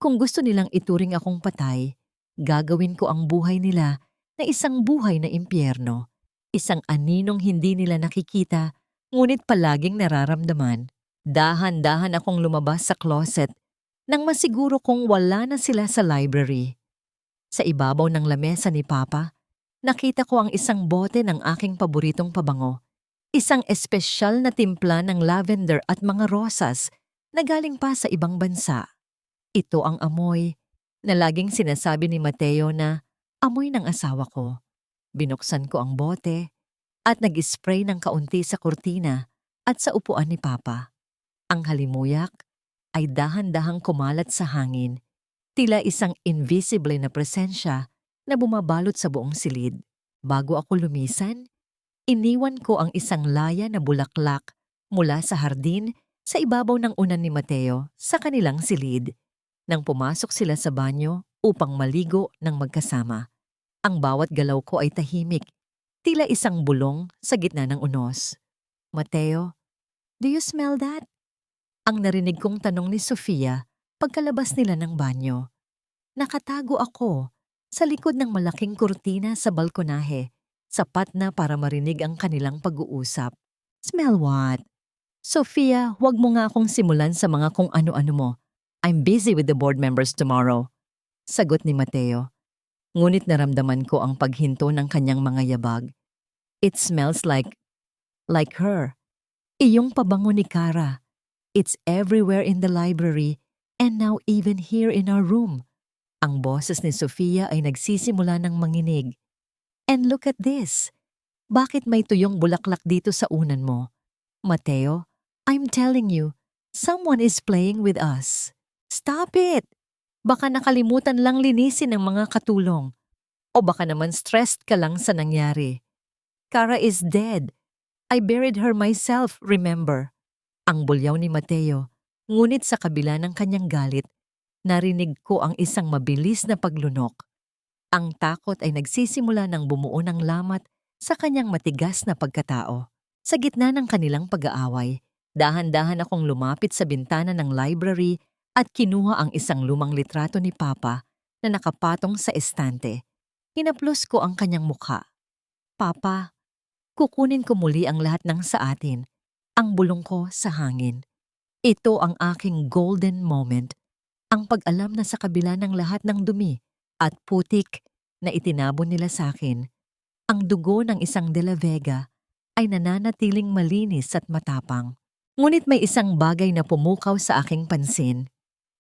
Kung gusto nilang ituring akong patay, gagawin ko ang buhay nila na isang buhay na impyerno. Isang aninong hindi nila nakikita, ngunit palaging nararamdaman. Dahan-dahan akong lumabas sa closet nang masiguro kong wala na sila sa library. Sa ibabaw ng lamesa ni Papa, nakita ko ang isang bote ng aking paboritong pabango. Isang espesyal na timpla ng lavender at mga rosas na galing pa sa ibang bansa. Ito ang amoy na laging sinasabi ni Mateo na amoy ng asawa ko. Binuksan ko ang bote at nag-spray ng kaunti sa kurtina at sa upuan ni Papa. Ang halimuyak ay dahan-dahang kumalat sa hangin, tila isang invisible na presensya na bumabalot sa buong silid. Bago ako lumisan, iniwan ko ang isang laya na bulaklak mula sa hardin sa ibabaw ng unan ni Mateo sa kanilang silid. Nang pumasok sila sa banyo upang maligo ng magkasama, ang bawat galaw ko ay tahimik, tila isang bulong sa gitna ng unos. Mateo, do you smell that? Ang narinig kong tanong ni Sofia pagkalabas nila ng banyo. Nakatago ako sa likod ng malaking kurtina sa balkonahe, sapat na para marinig ang kanilang pag-uusap. Smell what? Sofia, huwag mo nga akong simulan sa mga kung ano-ano mo. I'm busy with the board members tomorrow. Sagot ni Mateo. Ngunit naramdaman ko ang paghinto ng kanyang mga yabag. It smells like her. Iyong pabango ni Kara. It's everywhere in the library and now even here in our room. Ang boses ni Sofia ay nagsisimula ng manginig. And look at this. Bakit may tuyong bulaklak dito sa unan mo? Mateo, I'm telling you, someone is playing with us. Stop it! Baka nakalimutan lang linisin ng mga katulong. O baka naman stressed ka lang sa nangyari. Kara is dead. I buried her myself, remember? Ang bulyaw ni Mateo, ngunit sa kabila ng kanyang galit, narinig ko ang isang mabilis na paglunok. Ang takot ay nagsisimula ng bumuo ng lamat sa kanyang matigas na pagkatao. Sa gitna ng kanilang pag-aaway, dahan-dahan akong lumapit sa bintana ng library at kinuha ang isang lumang litrato ni Papa na nakapatong sa estante. Hinaplos ko ang kanyang mukha. Papa, kukunin ko muli ang lahat ng sa atin. Ang bulong ko sa hangin. Ito ang aking golden moment. Ang pag-alam na sa kabila ng lahat ng dumi at putik na itinabon nila sa akin, ang dugo ng isang De La Vega ay nananatiling malinis at matapang. Ngunit may isang bagay na pumukaw sa aking pansin.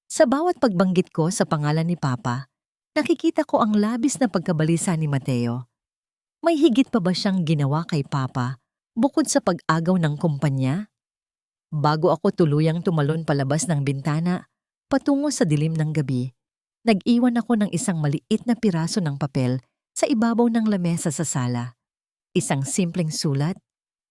Sa bawat pagbanggit ko sa pangalan ni Papa, nakikita ko ang labis na pagkabalisa ni Mateo. May higit pa ba siyang ginawa kay Papa bukod sa pag-agaw ng kumpanya? Bago ako tuluyang tumalon palabas ng bintana, patungo sa dilim ng gabi, nag-iwan ako ng isang maliit na piraso ng papel sa ibabaw ng lamesa sa sala. Isang simpleng sulat,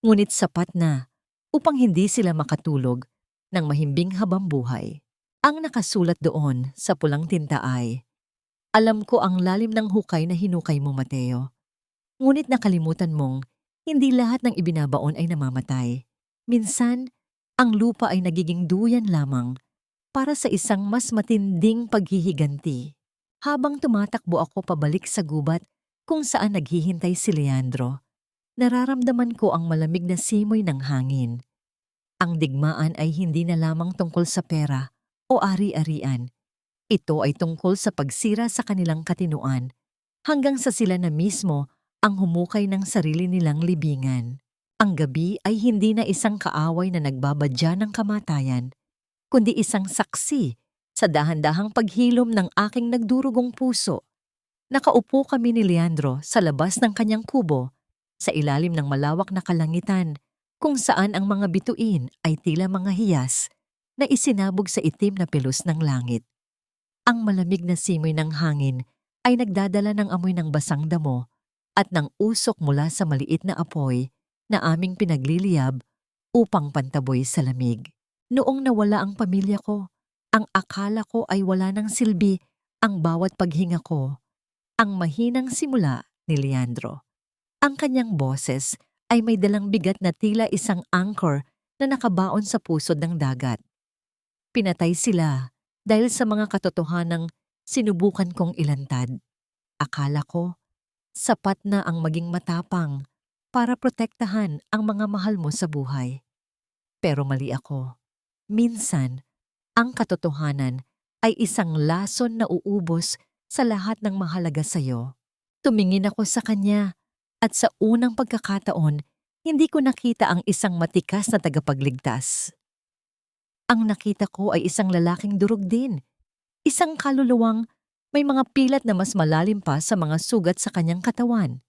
ngunit sapat na upang hindi sila makatulog ng mahimbing habambuhay. Ang nakasulat doon sa pulang tinta ay, alam ko ang lalim ng hukay na hinukay mo, Mateo. Ngunit nakalimutan mong hindi lahat ng ibinabaon ay namamatay. Minsan, ang lupa ay nagiging duyan lamang para sa isang mas matinding paghihiganti. Habang tumatakbo ako pabalik sa gubat kung saan naghihintay si Leandro, nararamdaman ko ang malamig na simoy ng hangin. Ang digmaan ay hindi na lamang tungkol sa pera o ari-arian. Ito ay tungkol sa pagsira sa kanilang katinuan hanggang sa sila na mismo ang humukay ng sarili nilang libingan. Ang gabi ay hindi na isang kaaway na nagbabadya ng kamatayan, kundi isang saksi sa dahan-dahang paghilom ng aking nagdurugong puso. Nakaupo kami ni Leandro sa labas ng kanyang kubo, sa ilalim ng malawak na kalangitan, kung saan ang mga bituin ay tila mga hiyas na isinabog sa itim na pelos ng langit. Ang malamig na simoy ng hangin ay nagdadala ng amoy ng basang damo at ng usok mula sa maliit na apoy na aming pinagliliyab upang pantaboy sa lamig. Noong nawala ang pamilya ko, ang akala ko ay wala ng silbi ang bawat paghinga ko. Ang mahinang simula ni Leandro. Ang kanyang boses ay may dalang bigat na tila isang anchor na nakabaon sa pusod ng dagat. Pinatay sila dahil sa mga katotohanang sinubukan kong ilantad. Akala ko, sapat na ang maging matapang para protektahan ang mga mahal mo sa buhay. Pero mali ako. Minsan, ang katotohanan ay isang lason na uubos sa lahat ng mahalaga sa'yo. Tumingin ako sa kanya at sa unang pagkakataon, hindi ko nakita ang isang matikas na tagapagligtas. Ang nakita ko ay isang lalaking durog din, isang kaluluwang may mga pilat na mas malalim pa sa mga sugat sa kanyang katawan.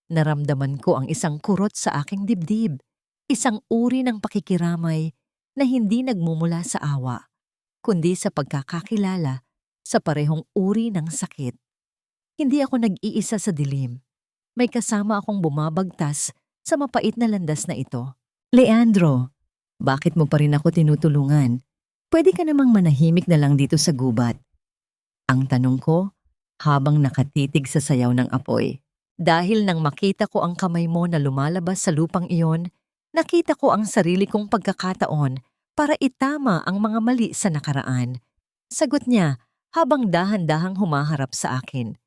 Naramdaman ko ang isang kurot sa aking dibdib, isang uri ng pakikiramay na hindi nagmumula sa awa, kundi sa pagkakakilala sa parehong uri ng sakit. Hindi ako nag-iisa sa dilim. May kasama akong bumabagtas sa mapait na landas na ito. Leandro, bakit mo pa rin ako tinutulungan? Pwede ka namang manahimik na lang dito sa gubat. Ang tanong ko, habang nakatitig sa sayaw ng apoy. Dahil nang makita ko ang kamay mo na lumalabas sa lupang iyon, nakita ko ang sarili kong pagkakataon para itama ang mga mali sa nakaraan. Sagot niya habang dahan-dahang humaharap sa akin.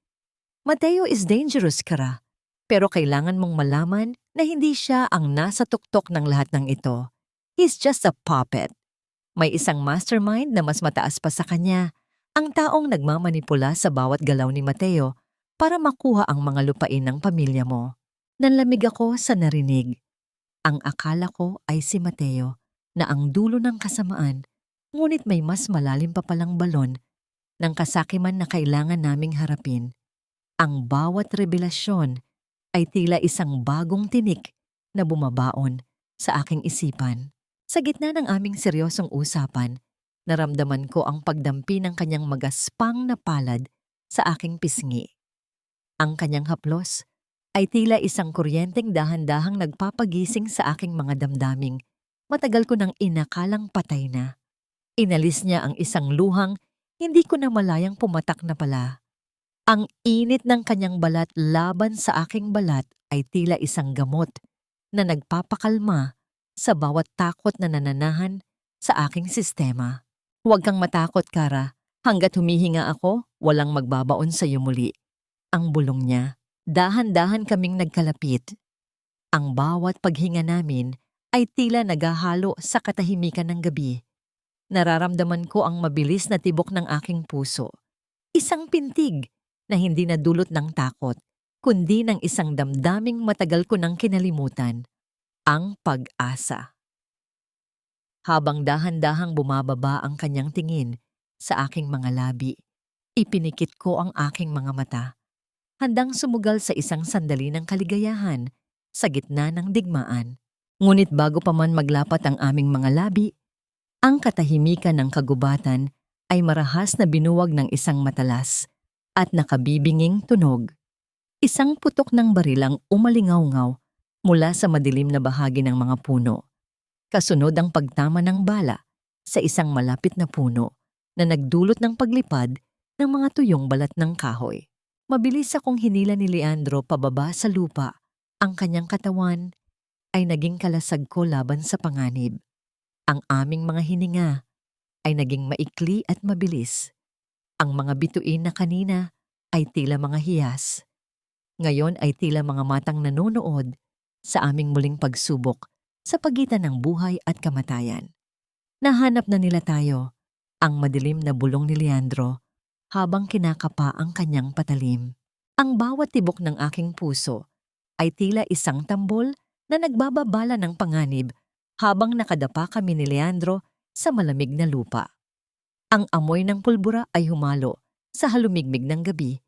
Mateo is dangerous, Kara. Pero kailangan mong malaman na hindi siya ang nasa tuktok ng lahat ng ito. He's just a puppet. May isang mastermind na mas mataas pa sa kanya, ang taong nagmamanipula sa bawat galaw ni Mateo para makuha ang mga lupain ng pamilya mo. Nanlamig ako sa narinig. Ang akala ko ay si Mateo na ang dulo ng kasamaan, ngunit may mas malalim pa palang balon ng kasakiman na kailangan naming harapin. Ang bawat revelasyon ay tila isang bagong tinik na bumabaon sa aking isipan. Sa gitna ng aming seryosong usapan, naramdaman ko ang pagdampi ng kanyang magaspang na palad sa aking pisngi. Ang kanyang haplos ay tila isang kuryenteng dahan-dahang nagpapagising sa aking mga damdaming. Matagal ko nang inakalang patay na. Inalis niya ang isang luhang hindi ko na malayang pumatak na pala. Ang init ng kanyang balat laban sa aking balat ay tila isang gamot na nagpapakalma sa bawat takot na nananahan sa aking sistema. Huwag kang matakot, Kara. Hanggat humihinga ako, walang magbabaon sa iyo muli. Ang bulong niya. Dahan-dahan kaming nagkalapit. Ang bawat paghinga namin ay tila naghahalo sa katahimikan ng gabi. Nararamdaman ko ang mabilis na tibok ng aking puso. Isang pintig na hindi nadulot ng takot, kundi ng isang damdaming matagal ko nang kinalimutan, ang pag-asa. Habang dahan-dahang bumababa ang kanyang tingin sa aking mga labi, ipinikit ko ang aking mga mata, handang sumugal sa isang sandali ng kaligayahan sa gitna ng digmaan. Ngunit bago pa man maglapat ang aming mga labi, ang katahimikan ng kagubatan ay marahas na binuwag ng isang matalas at nakabibinging tunog. Isang putok ng barilang umalingaw-ngaw mula sa madilim na bahagi ng mga puno. Kasunod ang pagtama ng bala sa isang malapit na puno na nagdulot ng paglipad ng mga tuyong balat ng kahoy. Mabilis akong hinila ni Leandro pababa sa lupa. Ang kanyang katawan ay naging kalasag ko laban sa panganib. Ang aming mga hininga ay naging maikli at mabilis. Ang mga bituin na kanina ay tila mga hiyas. Ngayon ay tila mga matang nanonood sa aming muling pagsubok sa pagitan ng buhay at kamatayan. Nahanap na nila tayo, ang madilim na bulong ni Leandro, habang kinakapa ang kanyang patalim. Ang bawat tibok ng aking puso ay tila isang tambol na nagbababala ng panganib habang nakadapa kami ni Leandro sa malamig na lupa. Ang amoy ng pulbura ay humalo sa halumigmig ng gabi,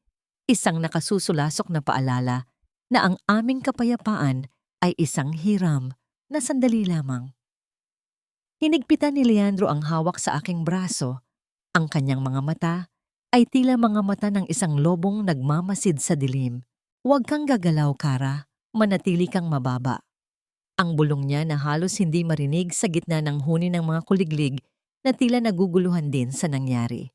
isang nakasusulasok na paalala na ang aming kapayapaan ay isang hiram na sandali lamang. Hinigpitan ni Leandro ang hawak sa aking braso. Ang kanyang mga mata ay tila mga mata ng isang lobong nagmamasid sa dilim. Huwag kang gagalaw, Kara. Manatili kang mababa. Ang bulong niya na halos hindi marinig sa gitna ng huni ng mga kuliglig na tila naguguluhan din sa nangyari.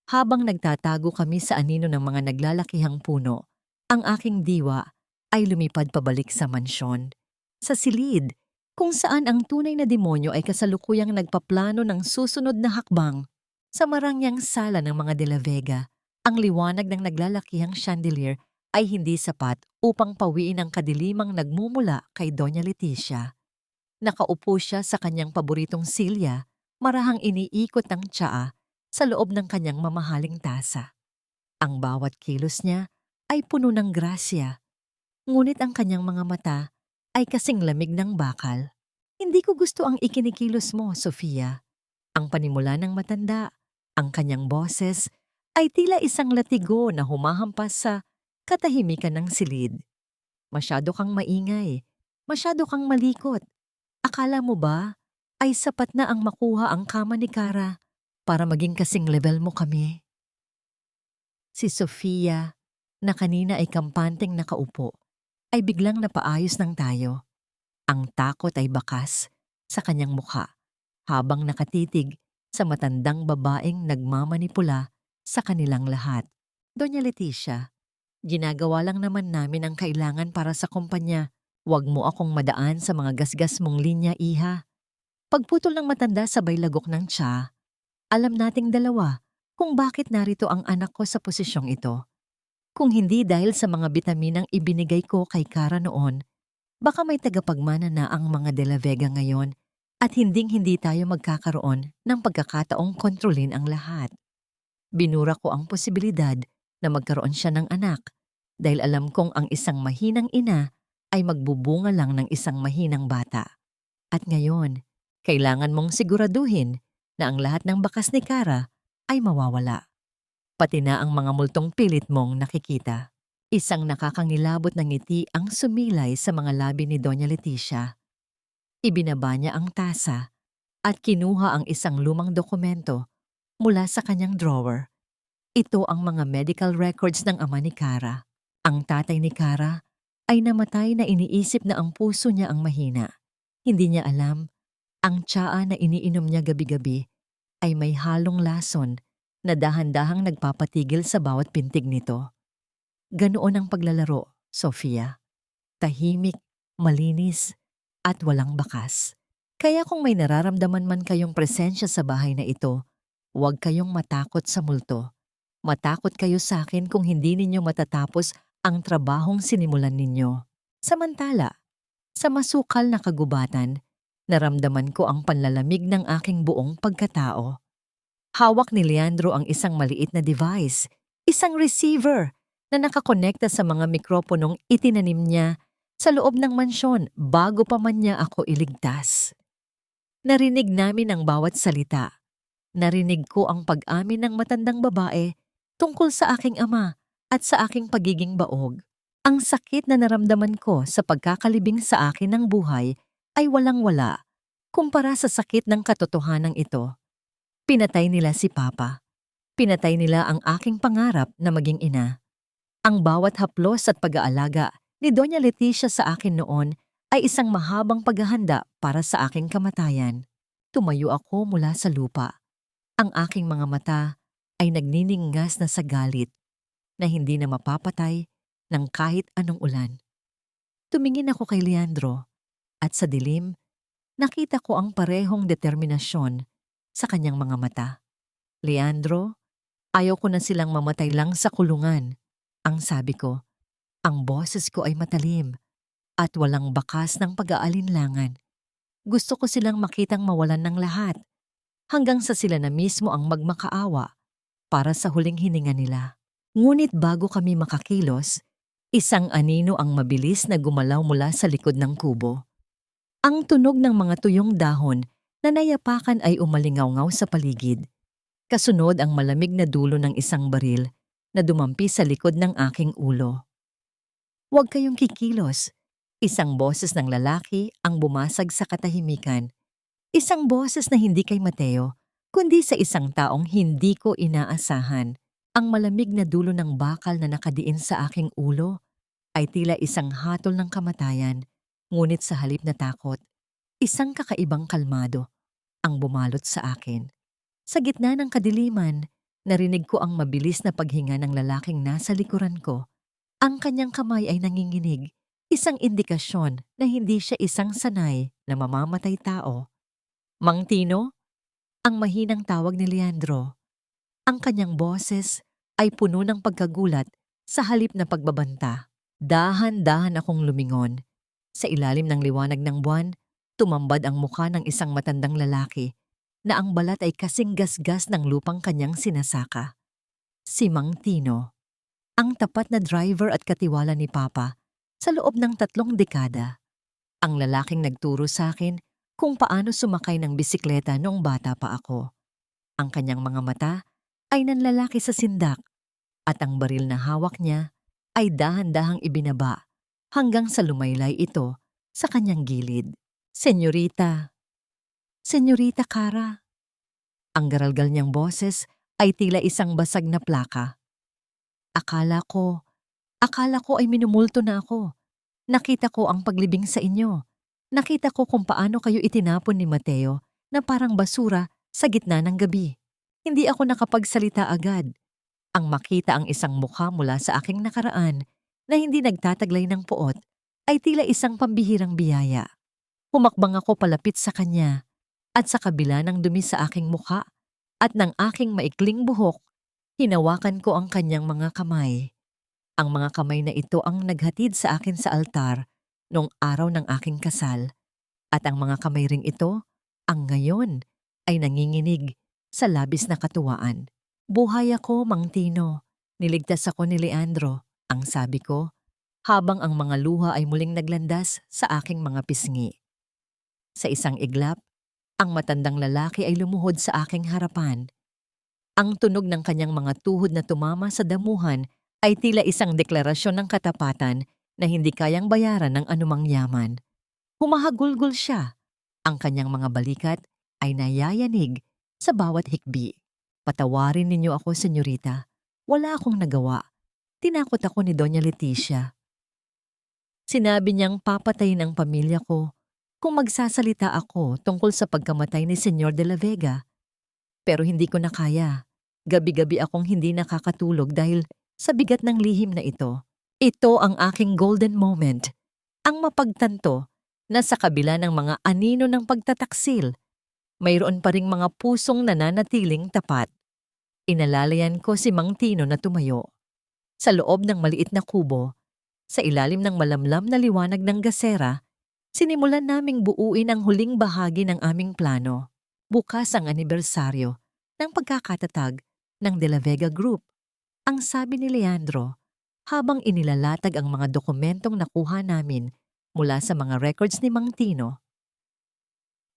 Habang nagtatago kami sa anino ng mga naglalakihang puno, ang aking diwa ay lumipad pabalik sa mansyon. Sa silid, kung saan ang tunay na demonyo ay kasalukuyang nagpaplano ng susunod na hakbang. Sa marangyang sala ng mga De La Vega, ang liwanag ng naglalakihang chandelier ay hindi sapat upang pawiin ang kadilimang nagmumula kay Doña Leticia. Nakaupo siya sa kanyang paboritong silya, marahang iniikot ng tsaa sa loob ng kanyang mamahaling tasa. Ang bawat kilos niya ay puno ng grasya, ngunit ang kanyang mga mata ay kasing lamig ng bakal. Hindi ko gusto ang ikinikilos mo, Sofia. Ang panimula ng matanda, ang kanyang boses, ay tila isang latigo na humahampas sa katahimikan ng silid. Masyado kang maingay, masyado kang malikot. Akala mo ba ay sapat na ang makuha ang kama ni Kara para maging kasing level mo kami? Si Sofia, na kanina ay kampanteng nakaupo, ay biglang napaayos ng tayo. Ang takot ay bakas sa kanyang mukha habang nakatitig sa matandang babaeng nagmamanipula sa kanilang lahat. Doña Leticia, ginagawa lang naman namin ang kailangan para sa kumpanya. Huwag mo akong madaan sa mga gasgas mong linya, iha. Pagputol ng matanda sabay lagok ng tsa, alam nating dalawa kung bakit narito ang anak ko sa posisyong ito. Kung hindi dahil sa mga bitaminang ibinigay ko kay Kara noon, baka may tagapagmana na ang mga De La Vega ngayon at hinding-hindi tayo magkakaroon ng pagkakataong kontrolin ang lahat. Binura ko ang posibilidad na magkaroon siya ng anak dahil alam kong ang isang mahinang ina ay magbubunga lang ng isang mahinang bata. At ngayon, kailangan mong siguraduhin na ang lahat ng bakas ni Kara ay mawawala. Pati na ang mga multong pilit mong nakikita. Isang nakakangilabot na ngiti ang sumilay sa mga labi ni Doña Leticia. Ibinaba niya ang tasa at kinuha ang isang lumang dokumento mula sa kanyang drawer. Ito ang mga medical records ng ama ni Kara. Ang tatay ni Kara ay namatay na iniisip na ang puso niya ang mahina. Hindi niya alam, ang tsaa na iniinom niya gabi-gabi ay may halong lason na dahan-dahang nagpapatigil sa bawat pintig nito. Ganoon ang paglalaro, Sofia. Tahimik, malinis, at walang bakas. Kaya kung may nararamdaman man kayong presensya sa bahay na ito, huwag kayong matakot sa multo. Matakot kayo sa akin kung hindi ninyo matatapos ang trabahong sinimulan ninyo. Samantala, sa masukal na kagubatan, naramdaman ko ang panlalamig ng aking buong pagkatao. Hawak ni Leandro ang isang maliit na device, isang receiver na nakakonekta sa mga mikroponong itinanim niya sa loob ng mansyon bago pa man niya ako iligtas. Narinig namin ang bawat salita. Narinig ko ang pag-amin ng matandang babae tungkol sa aking ama at sa aking pagiging baog. Ang sakit na naramdaman ko sa pagkakalibing sa akin ng buhay ay walang-wala kumpara sa sakit ng katotohanan ito. Pinatay nila si Papa. Pinatay nila ang aking pangarap na maging ina. Ang bawat haplos at pag-aalaga ni Doña Leticia sa akin noon ay isang mahabang paghahanda para sa aking kamatayan. Tumayo ako mula sa lupa. Ang aking mga mata ay nagniningas na sa galit na hindi na mapapatay ng kahit anong ulan. Tumingin ako kay Leandro at sa dilim, nakita ko ang parehong determinasyon sa kanyang mga mata. Leandro, ayaw ko na silang mamatay lang sa kulungan. Ang sabi ko, ang boses ko ay matalim at walang bakas ng pag-aalinlangan. Gusto ko silang makitang mawalan ng lahat hanggang sa sila na mismo ang magmakaawa para sa huling hininga nila. Ngunit bago kami makakilos, isang anino ang mabilis na gumalaw mula sa likod ng kubo. Ang tunog ng mga tuyong dahon na nayapakan ay umalingaw-ngaw sa paligid. Kasunod ang malamig na dulo ng isang baril na dumampi sa likod ng aking ulo. Huwag kayong kikilos. Isang boses ng lalaki ang bumasag sa katahimikan. Isang boses na hindi kay Mateo, kundi sa isang taong hindi ko inaasahan. Ang malamig na dulo ng bakal na nakadiin sa aking ulo ay tila isang hatol ng kamatayan Ngunit sa halip na takot, isang kakaibang kalmado ang bumalot sa akin. Sa gitna ng kadiliman, narinig ko ang mabilis na paghinga ng lalaking nasa likuran ko. Ang kanyang kamay ay nanginginig, isang indikasyon na hindi siya isang sanay na mamamatay tao. Mang Tino, ang mahinang tawag ni Leandro. Ang kanyang boses ay puno ng pagkagulat sa halip na pagbabanta. Dahan-dahan akong lumingon. Sa ilalim ng liwanag ng buwan, tumambad ang mukha ng isang matandang lalaki na ang balat ay kasing gasgas ng lupang kanyang sinasaka. Si Mang Tino, ang tapat na driver at katiwala ni Papa sa loob ng 3 dekada. Ang lalaking nagturo sa akin kung paano sumakay ng bisikleta noong bata pa ako. Ang kanyang mga mata ay nanlalaki sa sindak at ang baril na hawak niya ay dahan-dahang ibinaba hanggang sa lumaylay ito sa kanyang gilid. Senyorita, Senyorita Cara. Ang garalgal niyang boses ay tila isang basag na plaka. Akala ko ay minumulto na ako. Nakita ko ang paglibing sa inyo. Nakita ko kung paano kayo itinapon ni Mateo na parang basura sa gitna ng gabi. Hindi ako nakapagsalita agad. Ang makita ang isang mukha mula sa aking nakaraan na hindi nagtataglay ng puot ay tila isang pambihirang biyaya. Humakbang ako palapit sa kanya at sa kabila ng dumi sa aking mukha at ng aking maikling buhok, hinawakan ko ang kanyang mga kamay. Ang mga kamay na ito ang naghatid sa akin sa altar noong araw ng aking kasal. At ang mga kamay ring ito, ang ngayon, ay nanginginig sa labis na katuwaan. Buhay ako, Mang Tino. Niligtas ako ni Leandro, ang sabi ko, habang ang mga luha ay muling naglandas sa aking mga pisngi. Sa isang iglap, ang matandang lalaki ay lumuhod sa aking harapan. Ang tunog ng kanyang mga tuhod na tumama sa damuhan ay tila isang deklarasyon ng katapatan na hindi kayang bayaran ng anumang yaman. Humahagulgol siya. Ang kanyang mga balikat ay nayayanig sa bawat hikbi. Patawarin ninyo ako, senyorita. Wala akong nagawa. Tinakot ako ni Doña Leticia. Sinabi niyang papatayin ang pamilya ko kung magsasalita ako tungkol sa pagkamatay ni Senyor de la Vega. Pero hindi ko na kaya. Gabi-gabi akong hindi nakakatulog dahil sa bigat ng lihim na ito. Ito ang aking golden moment. Ang mapagtanto na sa kabila ng mga anino ng pagtataksil, mayroon pa ring mga pusong nananatiling tapat. Inalalayan ko si Mang Tino na tumayo. Sa loob ng maliit na kubo, sa ilalim ng malamlam na liwanag ng gasera, sinimulan naming buuin ang huling bahagi ng aming plano. Bukas ang anibersaryo ng pagkakatatag ng De La Vega Group. Ang sabi ni Leandro, habang inilalatag ang mga dokumentong nakuha namin mula sa mga records ni Mang Tino.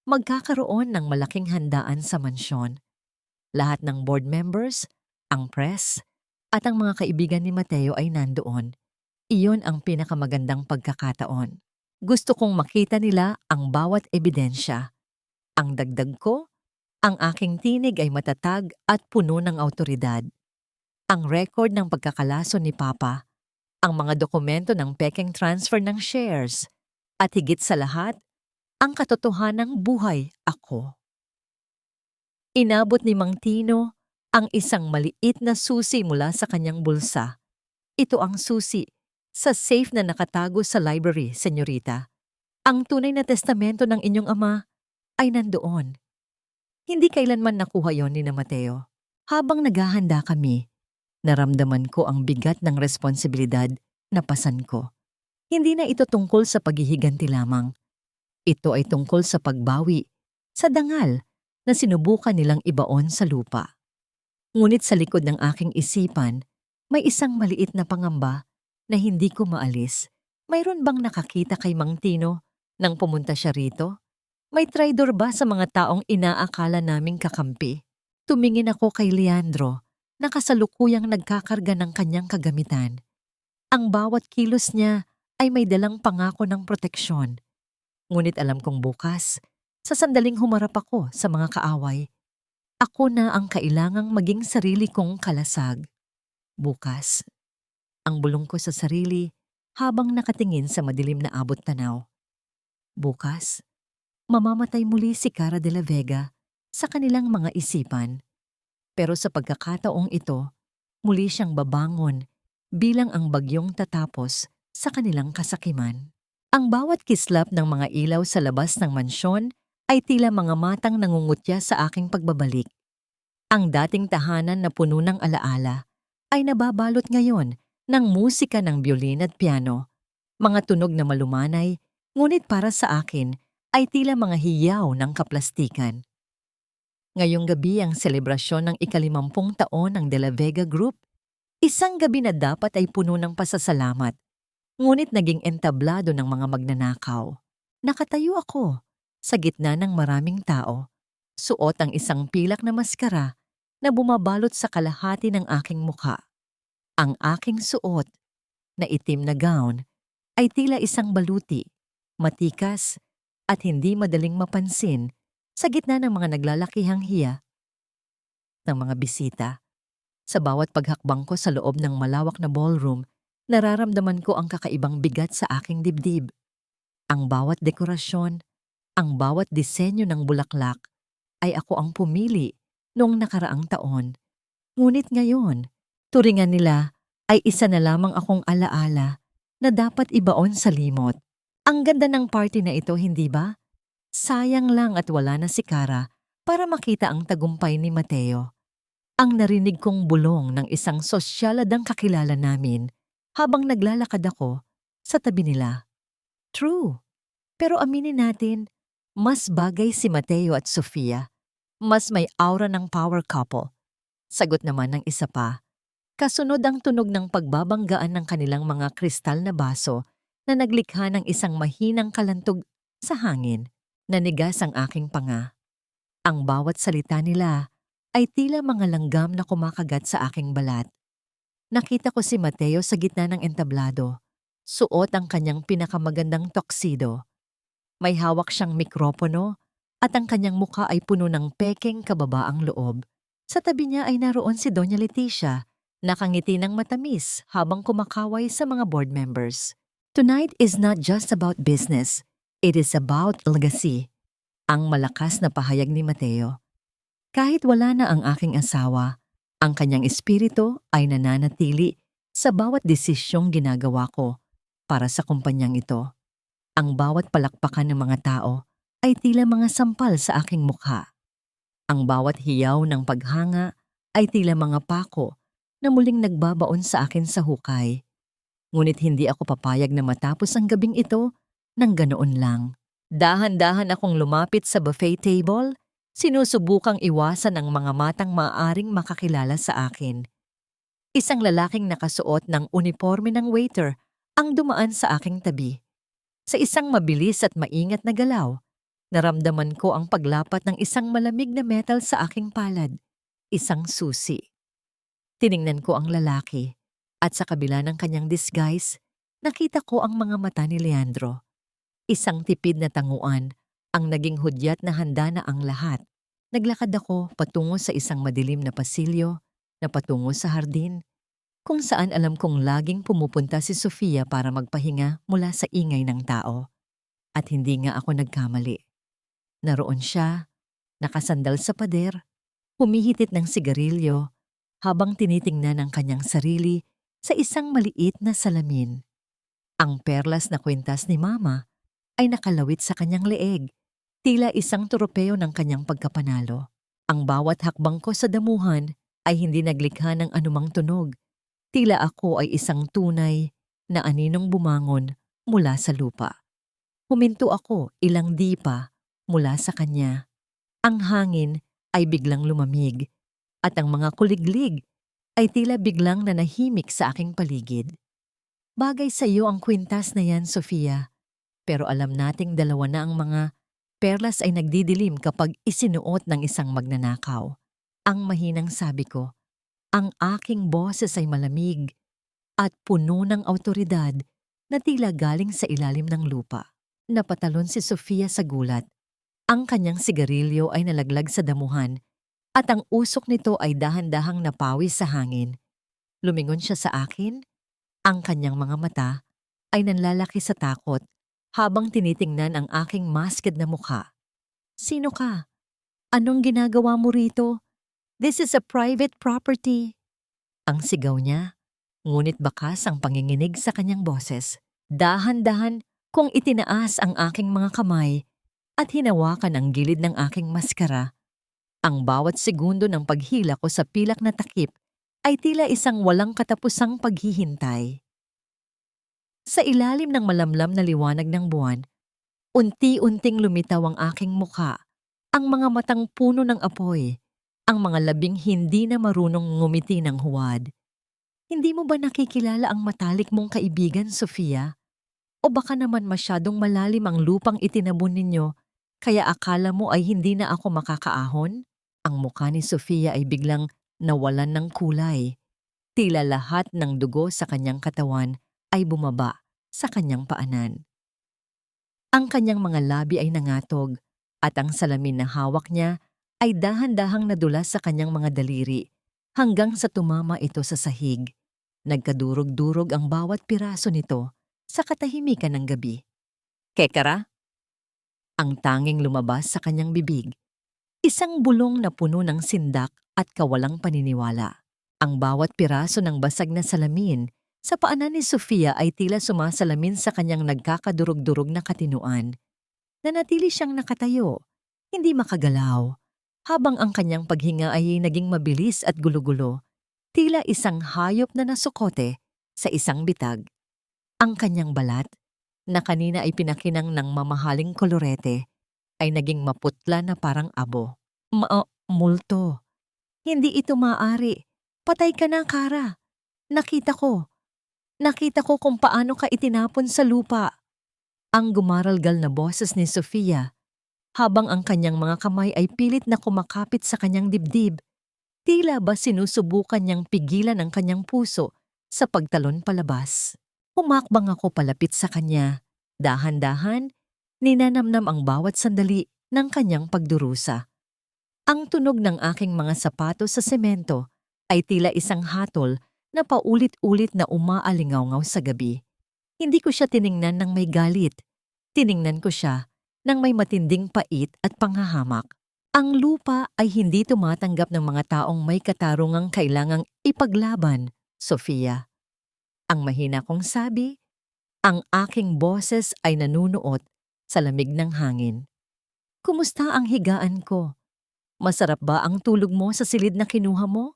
Magkakaroon ng malaking handaan sa mansyon. Lahat ng board members, ang press, at ang mga kaibigan ni Mateo ay nandoon. Iyon ang pinakamagandang pagkakataon. Gusto kong makita nila ang bawat ebidensya. Ang dagdag ko, ang aking tinig ay matatag at puno ng awtoridad. Ang record ng pagkakalaso ni Papa, ang mga dokumento ng pekeng transfer ng shares, at higit sa lahat, ang katotohanang buhay ako. Inabot ni Mang Tino ang isang maliit na susi mula sa kanyang bulsa. Ito ang susi sa safe na nakatago sa library, senyorita. Ang tunay na testamento ng inyong ama ay nandoon. Hindi kailanman nakuha yon ni na Mateo. Habang naghahanda kami, naramdaman ko ang bigat ng responsibilidad na pasan ko. Hindi na ito tungkol sa paghihiganti lamang. Ito ay tungkol sa pagbawi, sa dangal na sinubukan nilang ibaon sa lupa. Ngunit sa likod ng aking isipan, may isang maliit na pangamba na hindi ko maalis. Mayroon bang nakakita kay Mang Tino nang pumunta siya rito? May traidor ba sa mga taong inaakala naming kakampi? Tumingin ako kay Leandro na kasalukuyang nagkakarga ng kanyang kagamitan. Ang bawat kilos niya ay may dalang pangako ng proteksyon. Ngunit alam kong bukas, sa sandaling humarap ako sa mga kaaway, ako na ang kailangang maging sarili kong kalasag. Bukas, ang bulong ko sa sarili habang nakatingin sa madilim na abot tanaw. Bukas, mamamatay muli si Cara de la Vega sa kanilang mga isipan. Pero sa pagkakataong ito, muli siyang babangon bilang ang bagyong tatapos sa kanilang kasakiman. Ang bawat kislap ng mga ilaw sa labas ng mansyon ay tila mga matang nangungutya sa aking pagbabalik. Ang dating tahanan na puno ng alaala ay nababalot ngayon ng musika ng biolin at piano, mga tunog na malumanay, ngunit para sa akin ay tila mga hiyaw ng kaplastikan. Ngayong gabi ang selebrasyon ng ika-50 taon ng De La Vega Group, isang gabi na dapat ay puno ng pasasalamat, ngunit naging entablado ng mga magnanakaw. Nakatayo ako sa gitna ng maraming tao, suot ang isang pilak na maskara na bumabalot sa kalahati ng aking mukha. Ang aking suot na itim na gown ay tila isang baluti, matikas at hindi madaling mapansin sa gitna ng mga naglalakihang hiya ng mga bisita. Sa bawat paghakbang ko sa loob ng malawak na ballroom, nararamdaman ko ang kakaibang bigat sa aking dibdib. Ang bawat dekorasyon, ang bawat disenyo ng bulaklak ay ako ang pumili noong nakaraang taon. Ngunit ngayon, turingan nila ay isa na lamang akong alaala na dapat ibaon sa limot. Ang ganda ng party na ito, hindi ba? Sayang lang at wala na si Cara para makita ang tagumpay ni Mateo. Ang narinig kong bulong ng isang sosyaladang kakilala namin habang naglalakad ako sa tabi nila. True, pero aminin natin, mas bagay si Mateo at Sofia. Mas may aura ng power couple. Sagot naman ng isa pa. Kasunod ang tunog ng pagbabanggaan ng kanilang mga kristal na baso na naglikha ng isang mahinang kalantog sa hangin. Nanigas ang aking panga. Ang bawat salita nila ay tila mga langgam na kumakagat sa aking balat. Nakita ko si Mateo sa gitna ng entablado. Suot ang kanyang pinakamagandang tuxedo. May hawak siyang mikropono at ang kanyang mukha ay puno ng pekeng kababaang loob. Sa tabi niya ay naroon si Doña Leticia, nakangiti ng matamis habang kumakaway sa mga board members. Tonight is not just about business. It is about legacy. Ang malakas na pahayag ni Mateo. Kahit wala na ang aking asawa, ang kanyang espiritu ay nananatili sa bawat desisyong ginagawa ko para sa kumpanyang ito. Ang bawat palakpakan ng mga tao ay tila mga sampal sa aking mukha. Ang bawat hiyaw ng paghanga ay tila mga pako na muling nagbabaon sa akin sa hukay. Ngunit hindi ako papayag na matapos ang gabing ito nang ganoon lang. Dahan-dahan akong lumapit sa buffet table, sinusubukang iwasan ang mga matang maaaring makakilala sa akin. Isang lalaking nakasuot ng uniforme ng waiter ang dumaan sa aking tabi. Sa isang mabilis at maingat na galaw, naramdaman ko ang paglapat ng isang malamig na metal sa aking palad, isang susi. Tiningnan ko ang lalaki at sa kabila ng kanyang disguise, nakita ko ang mga mata ni Leandro. Isang tipid na tanguan ang naging hudyat na handa na ang lahat. Naglakad ako patungo sa isang madilim na pasilyo na patungo sa hardin, kung saan alam kong laging pumupunta si Sofia para magpahinga mula sa ingay ng tao. At hindi nga ako nagkamali. Naroon siya, nakasandal sa pader, humihitit ng sigarilyo, habang tinitingnan ang kanyang sarili sa isang maliit na salamin. Ang perlas na kwintas ni Mama ay nakalawit sa kanyang leeg, tila isang tropeo ng kanyang pagkapanalo. Ang bawat hakbang ko sa damuhan ay hindi naglikha ng anumang tunog. Tila ako ay isang tunay na aninong bumangon mula sa lupa. Huminto ako ilang dipa mula sa kanya. Ang hangin ay biglang lumamig at ang mga kuliglig ay tila biglang nanahimik sa aking paligid. Bagay sa iyo ang kwintas na yan, Sofia. Pero alam nating dalawa na ang mga perlas ay nagdidilim kapag isinuot ng isang magnanakaw. Ang mahinang sabi ko, ang aking boses ay malamig at puno ng awtoridad na tila galing sa ilalim ng lupa. Napatalon si Sofia sa gulat. Ang kanyang sigarilyo ay nalaglag sa damuhan at ang usok nito ay dahan-dahang napawis sa hangin. Lumingon siya sa akin, ang kanyang mga mata ay nanlalaki sa takot habang tinitingnan ang aking masked na mukha. Sino ka? Anong ginagawa mo rito? This is a private property. Ang sigaw niya, ngunit bakas ang panginginig sa kanyang boses. Dahan-dahan kung itinaas ang aking mga kamay at hinawakan ang gilid ng aking maskara. Ang bawat segundo ng paghila ko sa pilak na takip ay tila isang walang katapusang paghihintay. Sa ilalim ng malamlam na liwanag ng buwan, unti-unting lumitaw ang aking mukha, ang mga matang puno ng apoy, ang mga labing hindi na marunong ngumiti ng huwad. Hindi mo ba nakikilala ang matalik mong kaibigan, Sofia? O baka naman masyadong malalim ang lupang itinabon ninyo, kaya akala mo ay hindi na ako makakaahon? Ang mukha ni Sofia ay biglang nawalan ng kulay. Tila lahat ng dugo sa kanyang katawan ay bumaba sa kanyang paanan. Ang kanyang mga labi ay nangatog at ang salamin na hawak niya ay dahan-dahang nadulas sa kanyang mga daliri hanggang sa tumama ito sa sahig. Nagkadurog-durog ang bawat piraso nito sa katahimikan ng gabi. Kekara? Ang tanging lumabas sa kanyang bibig. Isang bulong na puno ng sindak at kawalang paniniwala. Ang bawat piraso ng basag na salamin sa paanan ni Sofia ay tila sumasalamin sa kanyang nagkakadurog-durog na katinuan. Nanatili siyang nakatayo, hindi makagalaw, habang ang kanyang paghinga ay naging mabilis at gulo-gulo, tila isang hayop na nasukote sa isang bitag. Ang kanyang balat, na kanina ay pinakinang ng mamahaling kolorete, ay naging maputla na parang abo. Multo. Hindi ito maaari. Patay ka na, Kara. Nakita ko. Nakita ko kung paano ka itinapon sa lupa. Ang gumaralgal na boses ni Sofia, habang ang kanyang mga kamay ay pilit na kumakapit sa kanyang dibdib. Tila ba sinusubukan niyang pigilan ang kanyang puso sa pagtalon palabas. Humakbang ako palapit sa kanya. Dahan-dahan, ninanamnam ang bawat sandali ng kanyang pagdurusa. Ang tunog ng aking mga sapatos sa semento ay tila isang hatol na paulit-ulit na umaalingaw-ngaw sa gabi. Hindi ko siya tiningnan ng may galit. Tiningnan ko siya ng may matinding pait at panghahamak. Ang lupa ay hindi tumatanggap ng mga taong may katarungang kailangang ipaglaban, Sofia. Ang mahina kong sabi, ang aking boses ay nanunuot sa lamig ng hangin. Kumusta ang higaan ko? Masarap ba ang tulog mo sa silid na kinuha mo?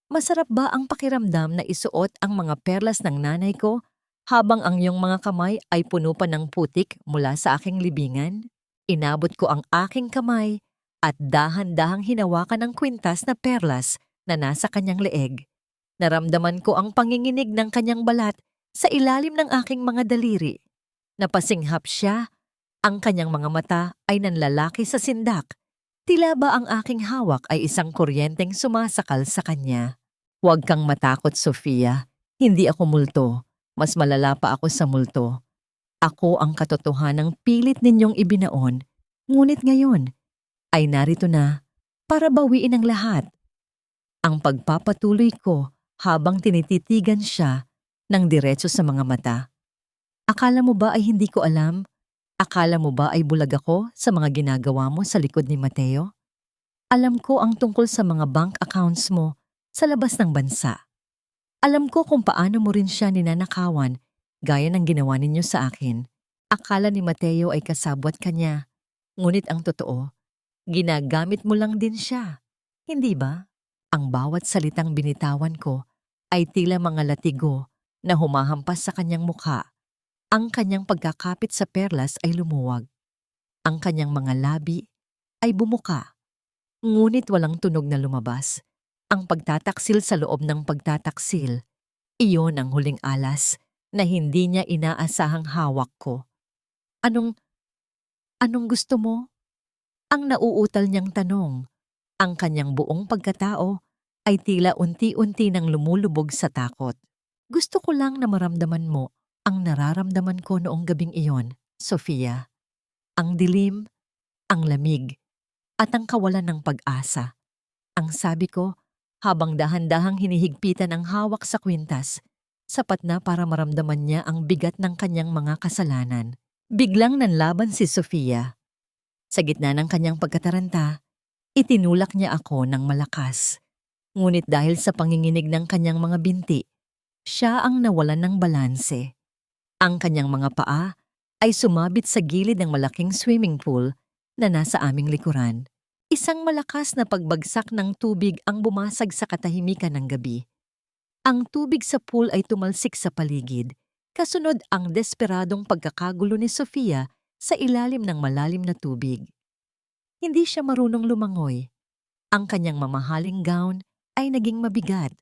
Masarap ba ang pakiramdam na isuot ang mga perlas ng nanay ko habang ang iyong mga kamay ay puno pa ng putik mula sa aking libingan? Inabot ko ang aking kamay at dahan-dahang hinawakan ang kwintas na perlas na nasa kanyang leeg. Naramdaman ko ang panginginig ng kanyang balat sa ilalim ng aking mga daliri. Napasinghap siya, ang kanyang mga mata ay nanlalaki sa sindak. Tila ba ang aking hawak ay isang kuryenteng sumasakal sa kanya. Huwag kang matakot, Sofia. Hindi ako multo. Mas malala pa ako sa multo. Ako ang katotohanang pilit ninyong ibinaon. Ngunit ngayon ay narito na para bawiin ang lahat. Ang pagpapatuloy ko habang tinititigan siya ng diretso sa mga mata. Akala mo ba ay hindi ko alam? Akala mo ba ay bulag ako sa mga ginagawa mo sa likod ni Mateo? Alam ko ang tungkol sa mga bank accounts mo sa labas ng bansa. Alam ko kung paano mo rin siya ninanakawan gaya ng ginawa ninyo sa akin. Akala ni Mateo ay kasabwat ka niya. Ngunit ang totoo, ginagamit mo lang din siya. Hindi ba? Ang bawat salitang binitawan ko ay tila mga latigo na humahampas sa kanyang mukha. Ang kanyang pagkakapit sa perlas ay lumuwag. Ang kanyang mga labi ay bumuka. Ngunit walang tunog na lumabas. Ang pagtataksil sa loob ng pagtataksil, iyon ang huling alas na hindi niya inaasahang hawak ko. Anong gusto mo? Ang nauutal niyang tanong. Ang kanyang buong pagkatao ay tila unti-unti nang lumulubog sa takot. Gusto ko lang na maramdaman mo ang nararamdaman ko noong gabing iyon, Sofia. Ang dilim, ang lamig, at ang kawalan ng pag-asa. Ang sabi ko, habang dahan-dahang hinihigpitan ang hawak sa kwintas, sapat na para maramdaman niya ang bigat ng kanyang mga kasalanan. Biglang nanlaban si Sofia. Sa gitna ng kanyang pagkataranta, itinulak niya ako ng malakas. Ngunit dahil sa panginginig ng kanyang mga binti, siya ang nawalan ng balanse. Ang kanyang mga paa ay sumabit sa gilid ng malaking swimming pool na nasa aming likuran. Isang malakas na pagbagsak ng tubig ang bumasag sa katahimikan ng gabi. Ang tubig sa pool ay tumalsik sa paligid, kasunod ang desperadong pagkakagulo ni Sofia sa ilalim ng malalim na tubig. Hindi siya marunong lumangoy. Ang kanyang mamahaling gown ay naging mabigat,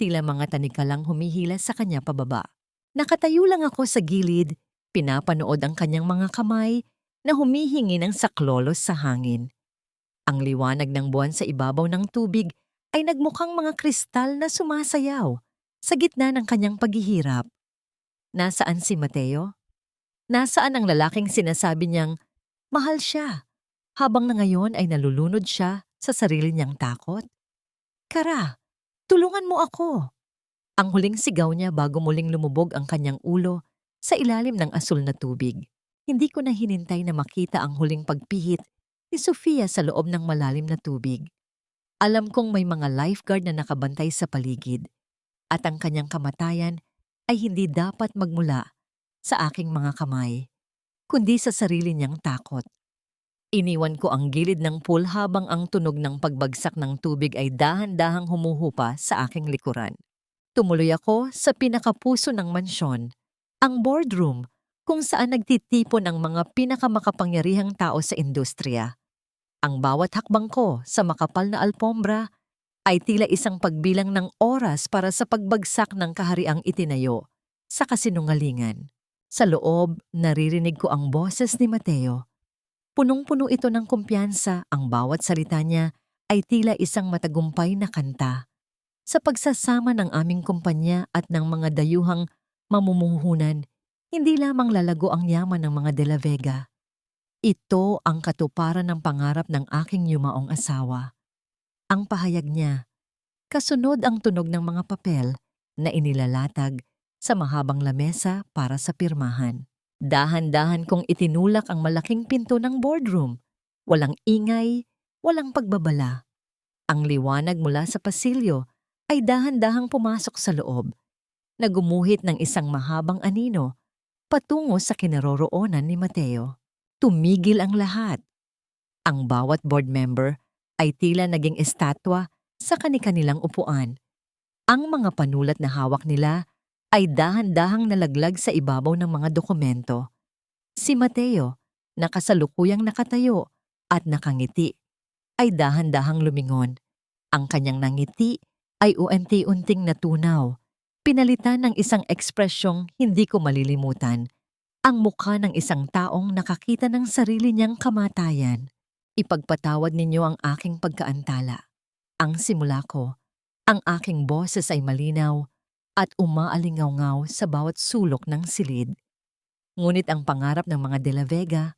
tila mga tanikalang humihila sa kanya pababa. Nakatayo lang ako sa gilid, pinapanood ang kanyang mga kamay na humihingi ng saklolos sa hangin. Ang liwanag ng buwan sa ibabaw ng tubig ay nagmukhang mga kristal na sumasayaw sa gitna ng kanyang paghihirap. Nasaan si Mateo? Nasaan ang lalaking sinasabi niyang mahal siya, habang na ngayon ay nalulunod siya sa sarili niyang takot? Kara, tulungan mo ako! Ang huling sigaw niya bago muling lumubog ang kanyang ulo sa ilalim ng asul na tubig. Hindi ko na hinintay na makita ang huling pagpihit ni Sofia sa loob ng malalim na tubig. Alam kong may mga lifeguard na nakabantay sa paligid at ang kanyang kamatayan ay hindi dapat magmula sa aking mga kamay, kundi sa sarili niyang takot. Iniwan ko ang gilid ng pool habang ang tunog ng pagbagsak ng tubig ay dahan-dahang humuhupa sa aking likuran. Tumuloy ako sa pinakapuso ng mansyon, ang boardroom, kung saan nagtitipon ang mga pinakamakapangyarihang tao sa industriya. Ang bawat hakbang ko sa makapal na alpombra ay tila isang pagbilang ng oras para sa pagbagsak ng kahariang itinayo sa kasinungalingan. Sa loob, naririnig ko ang boses ni Mateo. Punong-puno ito ng kumpiyansa, ang bawat salita niya ay tila isang matagumpay na kanta. Sa pagsasama ng aming kumpanya at ng mga dayuhang mamumuhunan, hindi lamang lalago ang yaman ng mga De La Vega. Ito ang katuparan ng pangarap ng aking yumaong asawa. Ang pahayag niya, kasunod ang tunog ng mga papel na inilalatag sa mahabang lamesa para sa pirmahan. Dahan-dahan kong itinulak ang malaking pinto ng boardroom. Walang ingay, walang pagbabala. Ang liwanag mula sa pasilyo ay dahan-dahang pumasok sa loob, na gumuhit ng isang mahabang anino patungo sa kinaroroonan ni Mateo. Tumigil ang lahat. Ang bawat board member ay tila naging estatwa sa kani-kanilang upuan. Ang mga panulat na hawak nila ay dahan-dahang nalaglag sa ibabaw ng mga dokumento. Si Mateo, na kasalukuyang nakatayo at nakangiti, ay dahan-dahang lumingon. Ang kanyang nangiti ay unti-unting natunaw, pinalitan ng isang ekspresyong hindi ko malilimutan. Ang mukha ng isang taong nakakita ng sarili niyang kamatayan. Ipagpatawad ninyo ang aking pagkaantala. Ang simula ko, ang aking boses ay malinaw at umaalingaw-ngaw sa bawat sulok ng silid. Ngunit ang pangarap ng mga De La Vega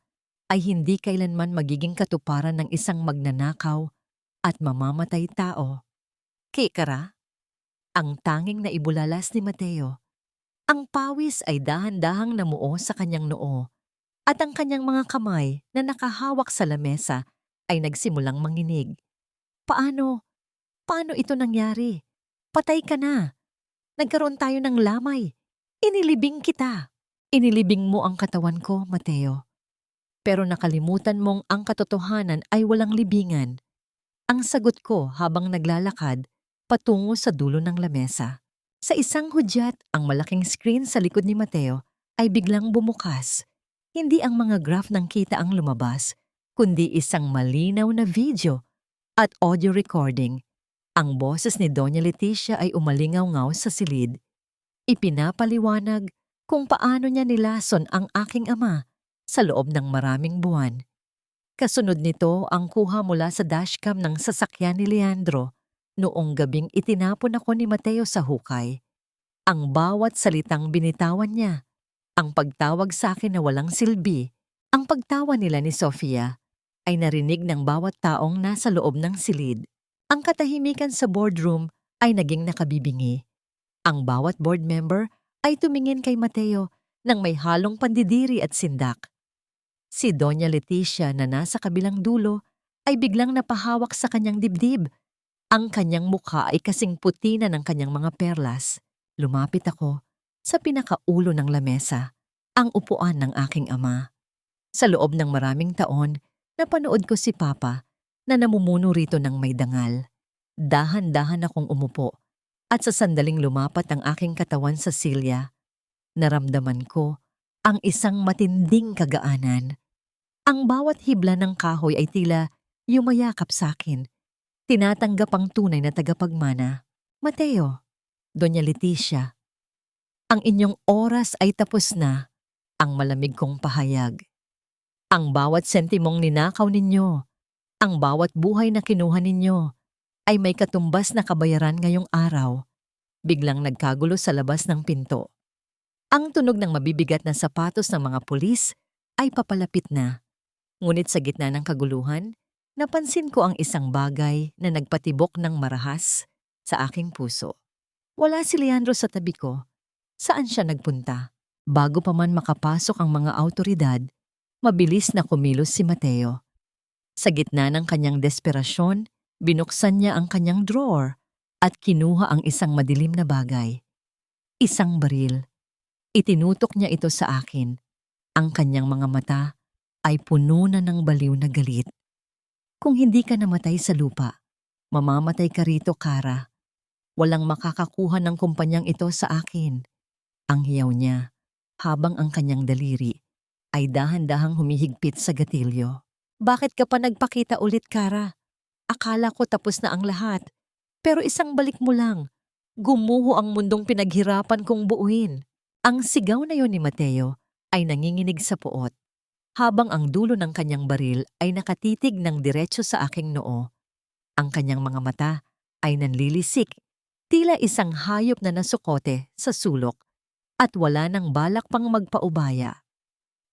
ay hindi kailanman magiging katuparan ng isang magnanakaw at mamamatay tao. Kikara, ang tanging naibulalas ni Mateo. Ang pawis ay dahan-dahang namuo sa kanyang noo at ang kanyang mga kamay na nakahawak sa lamesa ay nagsimulang manginig. Paano? Paano ito nangyari? Patay ka na. Nagkaroon tayo ng lamay. Inilibing kita. Inilibing mo ang katawan ko, Mateo. Pero nakalimutan mong ang katotohanan ay walang libingan. Ang sagot ko habang naglalakad patungo sa dulo ng lamesa. Sa isang hudyat, ang malaking screen sa likod ni Mateo ay biglang bumukas. Hindi ang mga graph ng kita ang lumabas, kundi isang malinaw na video at audio recording. Ang boses ni Doña Leticia ay umalingaw-ngaw sa silid. Ipinapaliwanag kung paano niya nilason ang aking ama sa loob ng maraming buwan. Kasunod nito ang kuha mula sa dashcam ng sasakyan ni Leandro noong gabing itinapon ako ni Mateo sa hukay. Ang bawat salitang binitawan niya, ang pagtawag sa akin na walang silbi, ang pagtawa nila ni Sofia, ay narinig ng bawat taong nasa loob ng silid. Ang katahimikan sa boardroom ay naging nakabibingi. Ang bawat board member ay tumingin kay Mateo ng may halong pandidiri at sindak. Si Doña Leticia na nasa kabilang dulo ay biglang napahawak sa kanyang dibdib. Ang kanyang mukha ay kasing puti na ng kanyang mga perlas. Lumapit ako sa pinakaulo ng lamesa, ang upuan ng aking ama. Sa loob ng maraming taon, napanood ko si Papa na namumuno rito ng may dangal. Dahan-dahan akong umupo at sa sandaling lumapat ang aking katawan sa silya, naramdaman ko ang isang matinding kagaanan. Ang bawat hibla ng kahoy ay tila yumayakap sa akin. Tinatanggap ang tunay na tagapagmana. Mateo, Doña Leticia, ang inyong oras ay tapos na, ang malamig kong pahayag. Ang bawat sentimong ninakaw ninyo, ang bawat buhay na kinuha ninyo, ay may katumbas na kabayaran ngayong araw. Biglang nagkagulo sa labas ng pinto. Ang tunog ng mabibigat na sapatos ng mga pulis ay papalapit na. Ngunit sa gitna ng kaguluhan, napansin ko ang isang bagay na nagpatibok ng marahas sa aking puso. Wala si Leandro sa tabi ko. Saan siya nagpunta? Bago pa man makapasok ang mga awtoridad, mabilis na kumilos si Mateo. Sa gitna ng kanyang desperasyon, binuksan niya ang kanyang drawer at kinuha ang isang madilim na bagay. Isang baril. Itinutok niya ito sa akin. Ang kanyang mga mata ay puno na ng baliw na galit. Kung hindi ka namatay sa lupa, mamamatay ka rito, Kara. Walang makakakuha ng kumpanyang ito sa akin. Ang hiyaw niya, habang ang kanyang daliri ay dahan-dahang humihigpit sa gatilyo. Bakit ka pa nagpakita ulit, Kara? Akala ko tapos na ang lahat. Pero isang balik mo lang. Gumuho ang mundong pinaghirapan kong buuin. Ang sigaw na yon ni Mateo ay nanginginig sa puot. Habang ang dulo ng kanyang baril ay nakatitig ng diretso sa aking noo. Ang kanyang mga mata ay nanlilisik, tila isang hayop na nasukote sa sulok at wala nang balak pang magpaubaya.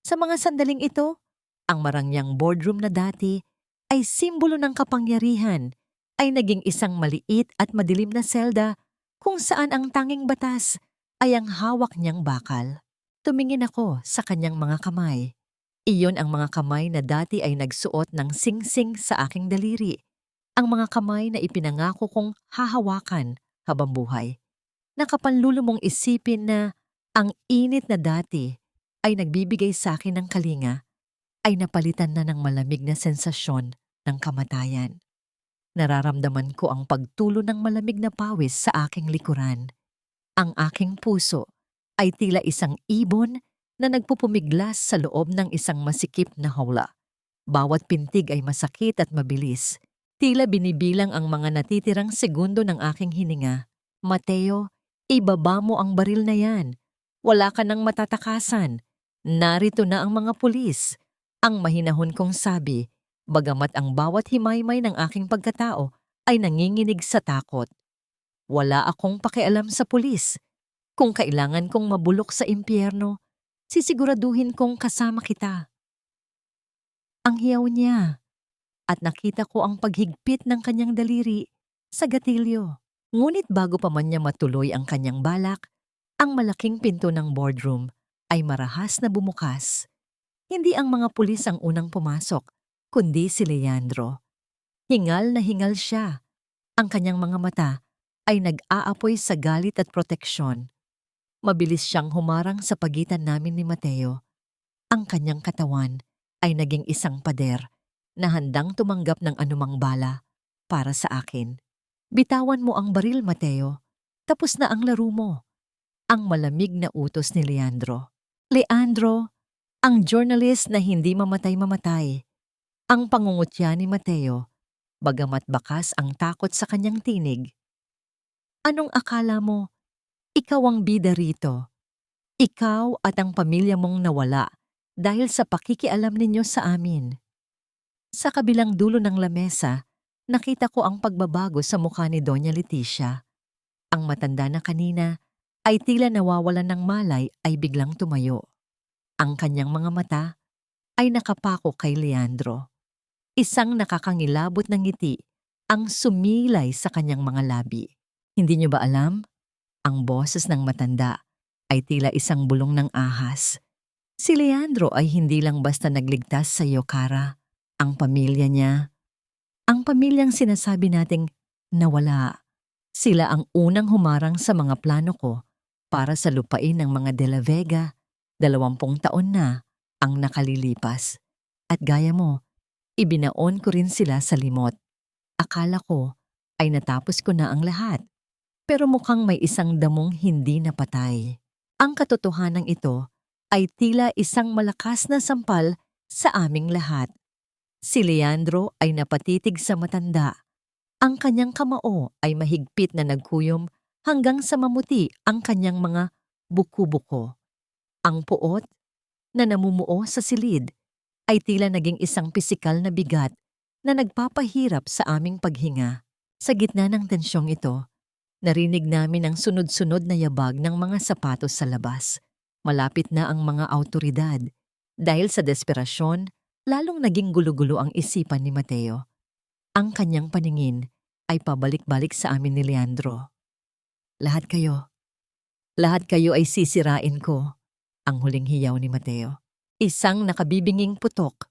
Sa mga sandaling ito, ang marangyang boardroom na dati ay simbolo ng kapangyarihan ay naging isang maliit at madilim na selda kung saan ang tanging batas ay ang hawak niyang bakal. Tumingin ako sa kanyang mga kamay. Iyon ang mga kamay na dati ay nagsuot ng singsing sa aking daliri. Ang mga kamay na ipinangako kong hahawakan habang buhay. Nakapanlulo mong isipin na ang init na dati ay nagbibigay sa akin ng kalinga ay napalitan na ng malamig na sensasyon ng kamatayan. Nararamdaman ko ang pagtulo ng malamig na pawis sa aking likuran. Ang aking puso ay tila isang ibon na nagpupumiglas sa loob ng isang masikip na hawla. Bawat pintig ay masakit at mabilis. Tila binibilang ang mga natitirang segundo ng aking hininga. Mateo, ibaba mo ang baril na yan. Wala ka nang matatakasan. Narito na ang mga pulis. Ang mahinahon kong sabi, bagamat ang bawat himaymay ng aking pagkatao ay nanginginig sa takot. Wala akong pakialam sa pulis. Kung kailangan kong mabulok sa impyerno, sisiguraduhin kong kasama kita. Ang hiyaw niya at nakita ko ang paghigpit ng kanyang daliri sa gatilyo. Ngunit bago pa man niya matuloy ang kanyang balak, ang malaking pinto ng boardroom ay marahas na bumukas. Hindi ang mga pulis ang unang pumasok, kundi si Leandro. Hingal na hingal siya. Ang kanyang mga mata ay nag-aapoy sa galit at proteksyon. Mabilis siyang humarang sa pagitan namin ni Mateo. Ang kanyang katawan ay naging isang pader na handang tumanggap ng anumang bala para sa akin. Bitawan mo ang baril, Mateo. Tapos na ang laro mo. Ang malamig na utos ni Leandro. Leandro, ang journalist na hindi mamatay-mamatay. Ang pangungutya ni Mateo, bagamat bakas ang takot sa kanyang tinig. Anong akala mo? Ikaw ang bida rito. Ikaw at ang pamilya mong nawala dahil sa pakikialam ninyo sa amin. Sa kabilang dulo ng lamesa, nakita ko ang pagbabago sa mukha ni Doña Leticia. Ang matanda na kanina ay tila nawawalan ng malay ay biglang tumayo. Ang kanyang mga mata ay nakapako kay Leandro. Isang nakakangilabot na ngiti ang sumilay sa kanyang mga labi. Hindi niyo ba alam? Ang boses ng matanda ay tila isang bulong ng ahas. Si Leandro ay hindi lang basta nagligtas sa iyo, Kara. Ang pamilya niya, ang pamilyang sinasabi nating nawala. Sila ang unang humarang sa mga plano ko para sa lupain ng mga De La Vega. 20 taon na ang nakalilipas. At gaya mo, ibinaon ko rin sila sa limot. Akala ko ay natapos ko na ang lahat. Pero mukhang may isang damong hindi napatay. Ang katotohanan ito ay tila isang malakas na sampal sa aming lahat. Si Leandro ay napatitig sa matanda. Ang kanyang kamao ay mahigpit na nagkuyom hanggang sa mamuti ang kanyang mga buko-buko. Ang puot na namumuo sa silid ay tila naging isang pisikal na bigat na nagpapahirap sa aming paghinga. Sa gitna ng tensyong ito, narinig namin ang sunod-sunod na yabag ng mga sapatos sa labas. Malapit na ang mga awtoridad. Dahil sa desperasyon, lalong naging gulo-gulo ang isipan ni Mateo. Ang kanyang paningin ay pabalik-balik sa amin ni Leandro. Lahat kayo ay sisirain ko, ang huling hiyaw ni Mateo. Isang nakabibinging putok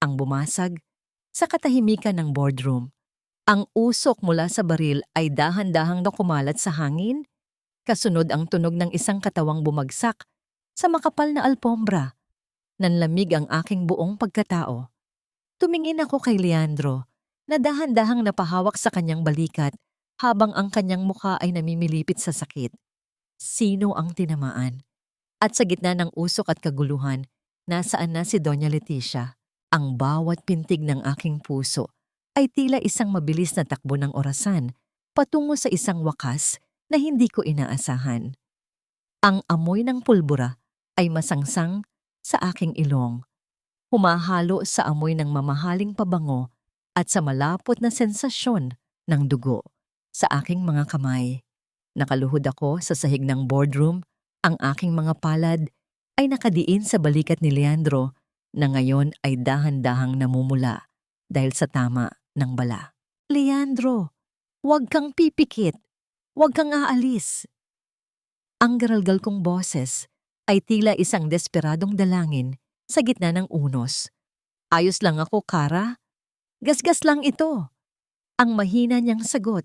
ang bumasag sa katahimikan ng boardroom. Ang usok mula sa baril ay dahan-dahang nakumalat sa hangin, kasunod ang tunog ng isang katawang bumagsak sa makapal na alpombra. Nanlamig ang aking buong pagkatao. Tumingin ako kay Leandro na dahan-dahang napahawak sa kanyang balikat habang ang kanyang mukha ay namimilipit sa sakit. Sino ang tinamaan? At sa gitna ng usok at kaguluhan, nasaan na si Doña Leticia? Ang bawat pintig ng aking puso ay tila isang mabilis na takbo ng orasan patungo sa isang wakas na hindi ko inaasahan. Ang amoy ng pulbura ay masangsang sa aking ilong, humahalo sa amoy ng mamahaling pabango at sa malapot na sensasyon ng dugo sa aking mga kamay. Nakaluhod ako sa sahig ng boardroom, ang aking mga palad ay nakadiin sa balikat ni Leandro na ngayon ay dahan-dahang namumula dahil sa tama ng bala. Leandro, huwag kang pipikit, huwag kang aalis. Ang garalgal kong boses ay tila isang desperadong dalangin sa gitna ng unos. Ayos lang ako, Kara. Gasgas lang ito. Ang mahina niyang sagot,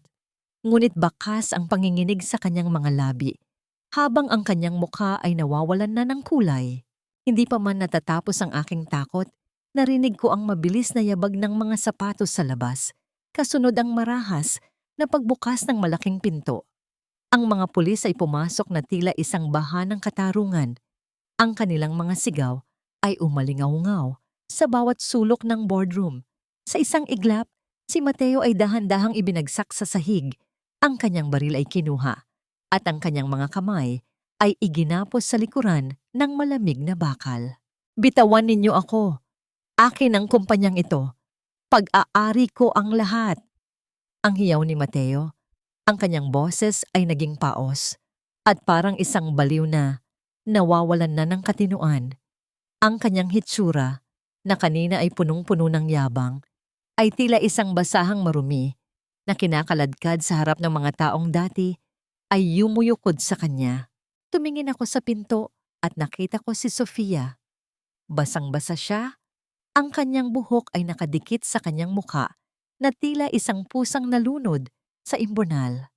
ngunit bakas ang panginginig sa kanyang mga labi, habang ang kanyang mukha ay nawawalan na ng kulay. Hindi pa man natatapos ang aking takot, narinig ko ang mabilis na yabag ng mga sapatos sa labas, kasunod ang marahas na pagbukas ng malaking pinto. Ang mga pulis ay pumasok na tila isang baha ng katarungan. Ang kanilang mga sigaw ay umalingaw-ngaw sa bawat sulok ng boardroom. Sa isang iglap, si Mateo ay dahan-dahang ibinagsak sa sahig. Ang kanyang baril ay kinuha at ang kanyang mga kamay ay iginapos sa likuran ng malamig na bakal. Bitawan ninyo ako. Akin ang kumpanyang ito. Pag-aari ko ang lahat. Ang hiyaw ni Mateo. Ang kanyang boses ay naging paos at parang isang baliw na nawawalan na ng katinuan. Ang kanyang hitsura, na kanina ay punong-puno ng yabang, ay tila isang basahang marumi na kinakaladkad sa harap ng mga taong dati ay yumuyukod sa kanya. Tumingin ako sa pinto at nakita ko si Sofia. Basang-basa siya, ang kanyang buhok ay nakadikit sa kanyang mukha na tila isang pusang nalunod sa imbonal.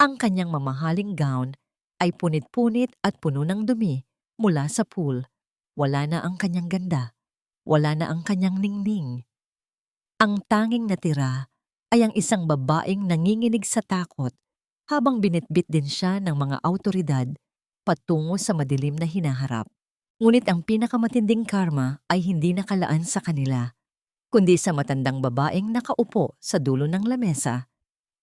Ang kanyang mamahaling gown ay punit-punit at puno ng dumi mula sa pool. Wala na ang kanyang ganda. Wala na ang kanyang ningning. Ang tanging natira ay ang isang babaeng nanginginig sa takot habang binitbit din siya ng mga awtoridad patungo sa madilim na hinaharap. Ngunit ang pinakamatinding karma ay hindi nakalaan sa kanila, kundi sa matandang babaeng nakaupo sa dulo ng lamesa.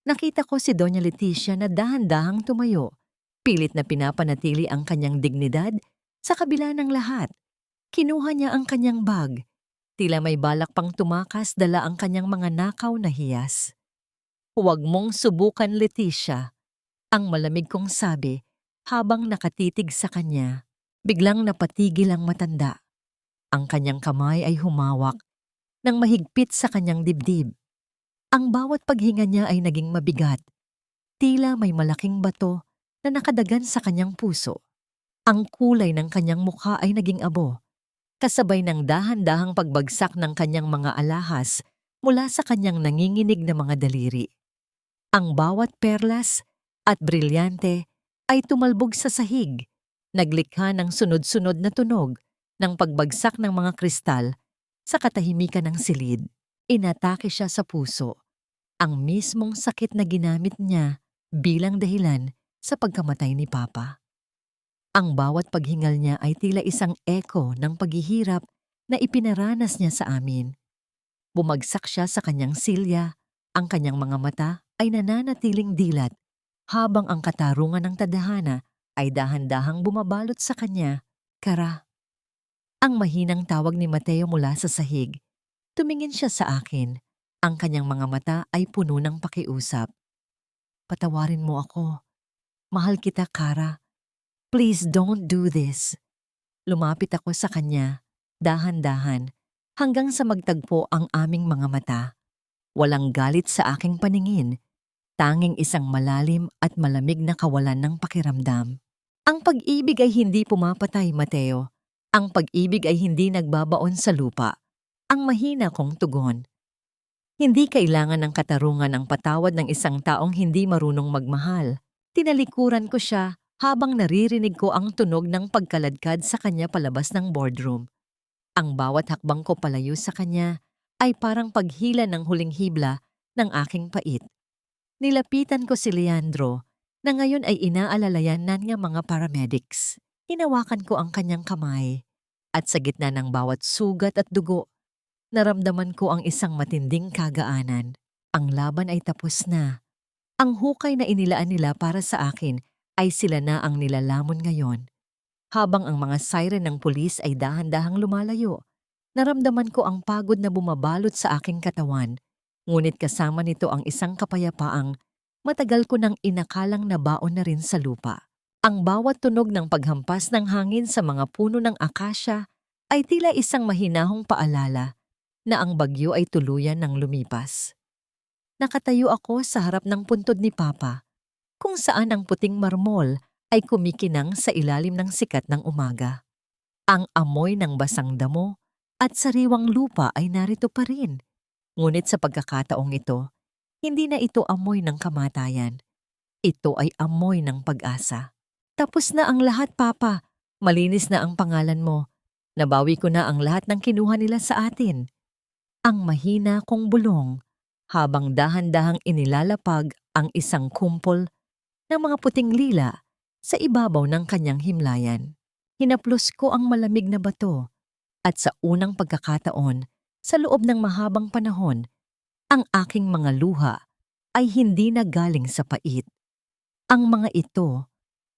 Nakita ko si Doña Leticia na dahan-dahang tumayo, pilit na pinapanatili ang kanyang dignidad sa kabila ng lahat. Kinuha niya ang kanyang bag. Tila may balak pang tumakas dala ang kanyang mga nakaw na hiyas. Huwag mong subukan, Leticia, ang malamig kong sabi habang nakatitig sa kanya. Biglang napatigil ang matanda. Ang kanyang kamay ay humawak nang mahigpit sa kanyang dibdib. Ang bawat paghinga niya ay naging mabigat. Tila may malaking bato na nakadagan sa kanyang puso. Ang kulay ng kanyang mukha ay naging abo, kasabay ng dahan-dahang pagbagsak ng kanyang mga alahas mula sa kanyang nanginginig na mga daliri. Ang bawat perlas at brilyante ay tumalbog sa sahig, naglikha ng sunod-sunod na tunog ng pagbagsak ng mga kristal sa katahimikan ng silid. Inatake siya sa puso, ang mismong sakit na ginamit niya bilang dahilan sa pagkamatay ni Papa. Ang bawat paghingal niya ay tila isang eko ng paghihirap na ipinaranas niya sa amin. Bumagsak siya sa kanyang silya, ang kanyang mga mata ay nananatiling dilat habang ang katarungan ng tadhana ay dahan-dahang bumabalot sa kanya. Kara. Ang mahinang tawag ni Mateo mula sa sahig. Tumingin siya sa akin. Ang kanyang mga mata ay puno ng pakiusap. Patawarin mo ako. Mahal kita, Kara. Please don't do this. Lumapit ako sa kanya, dahan-dahan, hanggang sa magtagpo ang aming mga mata. Walang galit sa aking paningin, tanging isang malalim at malamig na kawalan ng pakiramdam. Ang pag-ibig ay hindi pumapatay, Mateo. Ang pag-ibig ay hindi nagbabaon sa lupa. Ang mahina kong tugon. Hindi kailangan ng katarungan ang patawad ng isang taong hindi marunong magmahal. Tinalikuran ko siya habang naririnig ko ang tunog ng pagkaladkad sa kanya palabas ng boardroom. Ang bawat hakbang ko palayo sa kanya ay parang paghila ng huling hibla ng aking pait. Nilapitan ko si Leandro na ngayon ay inaalalayan na niya mga paramedics. Hinawakan ko ang kanyang kamay at sa gitna ng bawat sugat at dugo, naramdaman ko ang isang matinding kagaanan. Ang laban ay tapos na. Ang hukay na inilaan nila para sa akin ay sila na ang nilalamon ngayon. Habang ang mga siren ng pulis ay dahan-dahang lumalayo, naramdaman ko ang pagod na bumabalot sa aking katawan. Ngunit kasama nito ang isang kapayapaang matagal ko nang inakalang nabaon na rin sa lupa. Ang bawat tunog ng paghampas ng hangin sa mga puno ng akasya ay tila isang mahinahong paalala na ang bagyo ay tuluyan ng lumipas. Nakatayo ako sa harap ng puntod ni Papa, kung saan ang puting marmol ay kumikinang sa ilalim ng sikat ng umaga. Ang amoy ng basang damo at sariwang lupa ay narito pa rin. Ngunit sa pagkakataong ito, hindi na ito amoy ng kamatayan. Ito ay amoy ng pag-asa. Tapos na ang lahat, Papa. Malinis na ang pangalan mo. Nabawi ko na ang lahat ng kinuha nila sa atin. Ang mahina kong bulong habang dahan-dahang inilalapag ang isang kumpol ng mga puting lila sa ibabaw ng kanyang himlayan. Hinaplos ko ang malamig na bato at sa unang pagkakataon, sa loob ng mahabang panahon, ang aking mga luha ay hindi na galing sa pait. Ang mga ito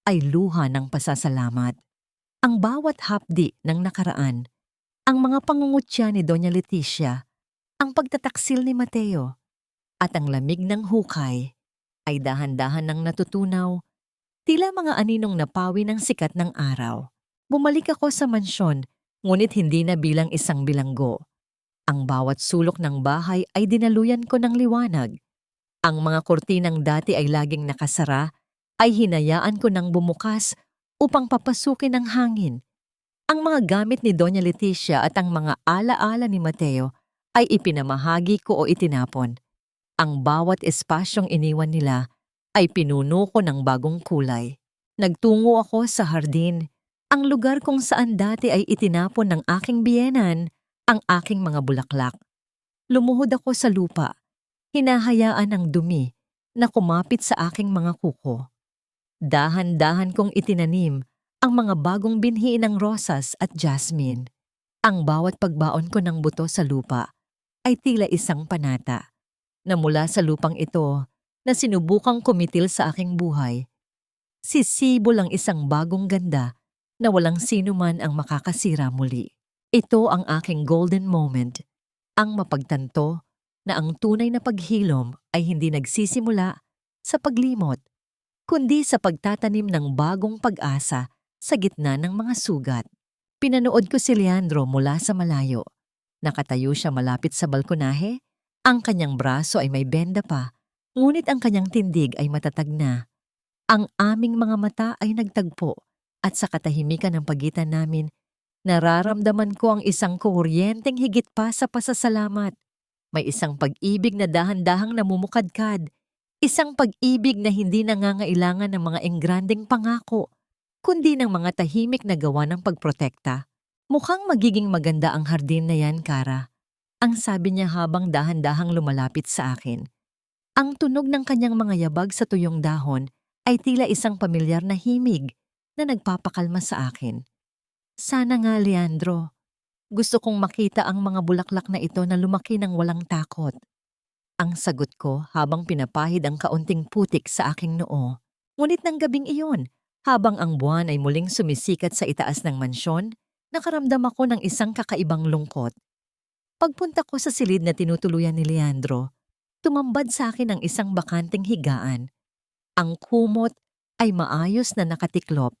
ay luha ng pasasalamat. Ang bawat hapdi ng nakaraan, ang mga pangungutya ni Doña Leticia, ang pagtataksil ni Mateo, at ang lamig ng hukay ay dahan-dahan ng natutunaw, tila mga aninong napawi ng sikat ng araw. Bumalik ako sa mansyon, ngunit hindi na bilang isang bilanggo. Ang bawat sulok ng bahay ay dinaluyan ko ng liwanag. Ang mga kurtinang dati ay laging nakasara, ay hinayaan ko ng bumukas upang papasukin ng hangin. Ang mga gamit ni Doña Leticia at ang mga ala-ala ni Mateo ay ipinamahagi ko o itinapon. Ang bawat espasyong iniwan nila ay pinuno ko ng bagong kulay. Nagtungo ako sa hardin, ang lugar kung saan dati ay itinapon ng aking biyenan ang aking mga bulaklak. Lumuhod ako sa lupa, hinahayaan ng dumi na kumapit sa aking mga kuko. Dahan-dahan kong itinanim ang mga bagong binhi ng rosas at jasmine. Ang bawat pagbaon ko ng buto sa lupa ay tila isang panata na mula sa lupang ito na sinubukang kumitil sa aking buhay. Sisibol ang isang bagong ganda na walang sino man ang makakasira muli. Ito ang aking golden moment, ang mapagtanto na ang tunay na paghilom ay hindi nagsisimula sa paglimot, kundi sa pagtatanim ng bagong pag-asa sa gitna ng mga sugat. Pinanood ko si Leandro mula sa malayo. Nakatayo siya malapit sa balkonahe. Ang kanyang braso ay may benda pa, ngunit ang kanyang tindig ay matatag na. Ang aming mga mata ay nagtagpo at sa katahimikan ng pagitan namin, nararamdaman ko ang isang kuryenteng higit pa sa pasasalamat. May isang pag-ibig na dahan-dahang namumukadkad, isang pag-ibig na hindi nangangailangan ng mga engrandeng pangako, kundi ng mga tahimik na gawa ng pagprotekta. Mukhang magiging maganda ang hardin na yan, Kara. Ang sabi niya habang dahan-dahang lumalapit sa akin. Ang tunog ng kanyang mga yabag sa tuyong dahon ay tila isang pamilyar na himig na nagpapakalma sa akin. Sana nga, Leandro. Gusto kong makita ang mga bulaklak na ito na lumaki ng walang takot. Ang sagot ko habang pinapahid ang kaunting putik sa aking noo. Ngunit ng gabing iyon, habang ang buwan ay muling sumisikat sa itaas ng mansyon, nakaramdam ako ng isang kakaibang lungkot. Pagpunta ko sa silid na tinutuluyan ni Leandro, tumambad sa akin ang isang bakanteng higaan. Ang kumot ay maayos na nakatiklop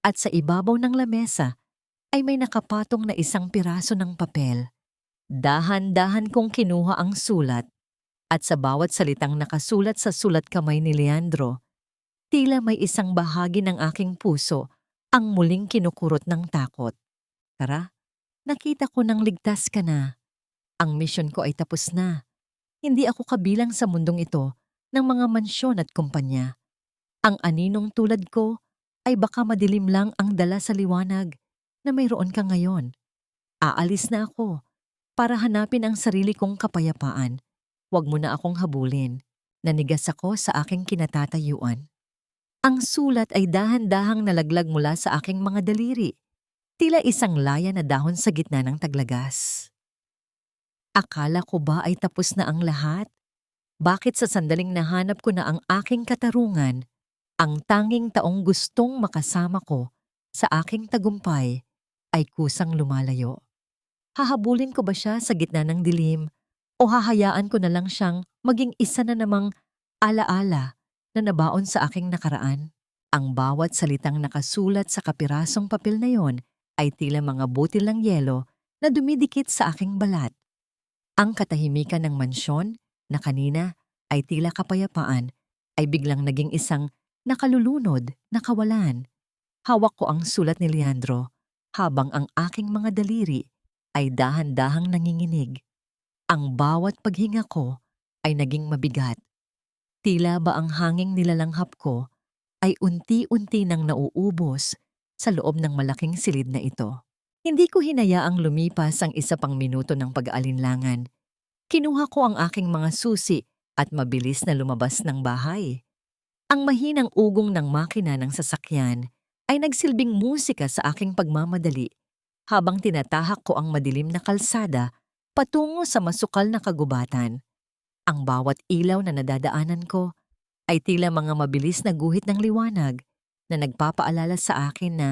at sa ibabaw ng lamesa ay may nakapatong na isang piraso ng papel. Dahan-dahan kong kinuha ang sulat at sa bawat salitang nakasulat sa sulat kamay ni Leandro, tila may isang bahagi ng aking puso ang muling kinukurot ng takot. Tara, nakita ko nang ligtas ka na. Ang misyon ko ay tapos na. Hindi ako kabilang sa mundong ito ng mga mansyon at kumpanya. Ang aninong tulad ko ay baka madilim lang ang dala sa liwanag na mayroon ka ngayon. Aalis na ako para hanapin ang sarili kong kapayapaan. Huwag mo na akong habulin. Nanigas ako sa aking kinatatayuan. Ang sulat ay dahan-dahang nalaglag mula sa aking mga daliri. Tila isang laya na dahon sa gitna ng taglagas. Akala ko ba ay tapos na ang lahat? Bakit sa sandaling nahanap ko na ang aking katarungan, ang tanging taong gustong makasama ko sa aking tagumpay, ay kusang lumalayo? Hahabulin ko ba siya sa gitna ng dilim o hahayaan ko na lang siyang maging isa na namang alaala na nabaon sa aking nakaraan? Ang bawat salitang nakasulat sa kapirasong papel na yon ay tila mga butil ng yelo na dumidikit sa aking balat. Ang katahimikan ng mansyon na kanina ay tila kapayapaan ay biglang naging isang nakalulunod na kawalan. Hawak ko ang sulat ni Leandro habang ang aking mga daliri ay dahan-dahang nanginginig. Ang bawat paghinga ko ay naging mabigat. Tila ba ang hanging nilalanghap ko ay unti-unti nang nauubos sa loob ng malaking silid na ito. Hindi ko hinayaang lumipas ang isa pang minuto ng pag-aalinlangan. Kinuha ko ang aking mga susi at mabilis na lumabas ng bahay. Ang mahinang ugong ng makina ng sasakyan ay nagsilbing musika sa aking pagmamadali habang tinatahak ko ang madilim na kalsada patungo sa masukal na kagubatan. Ang bawat ilaw na nadadaanan ko ay tila mga mabilis na guhit ng liwanag na nagpapaalala sa akin na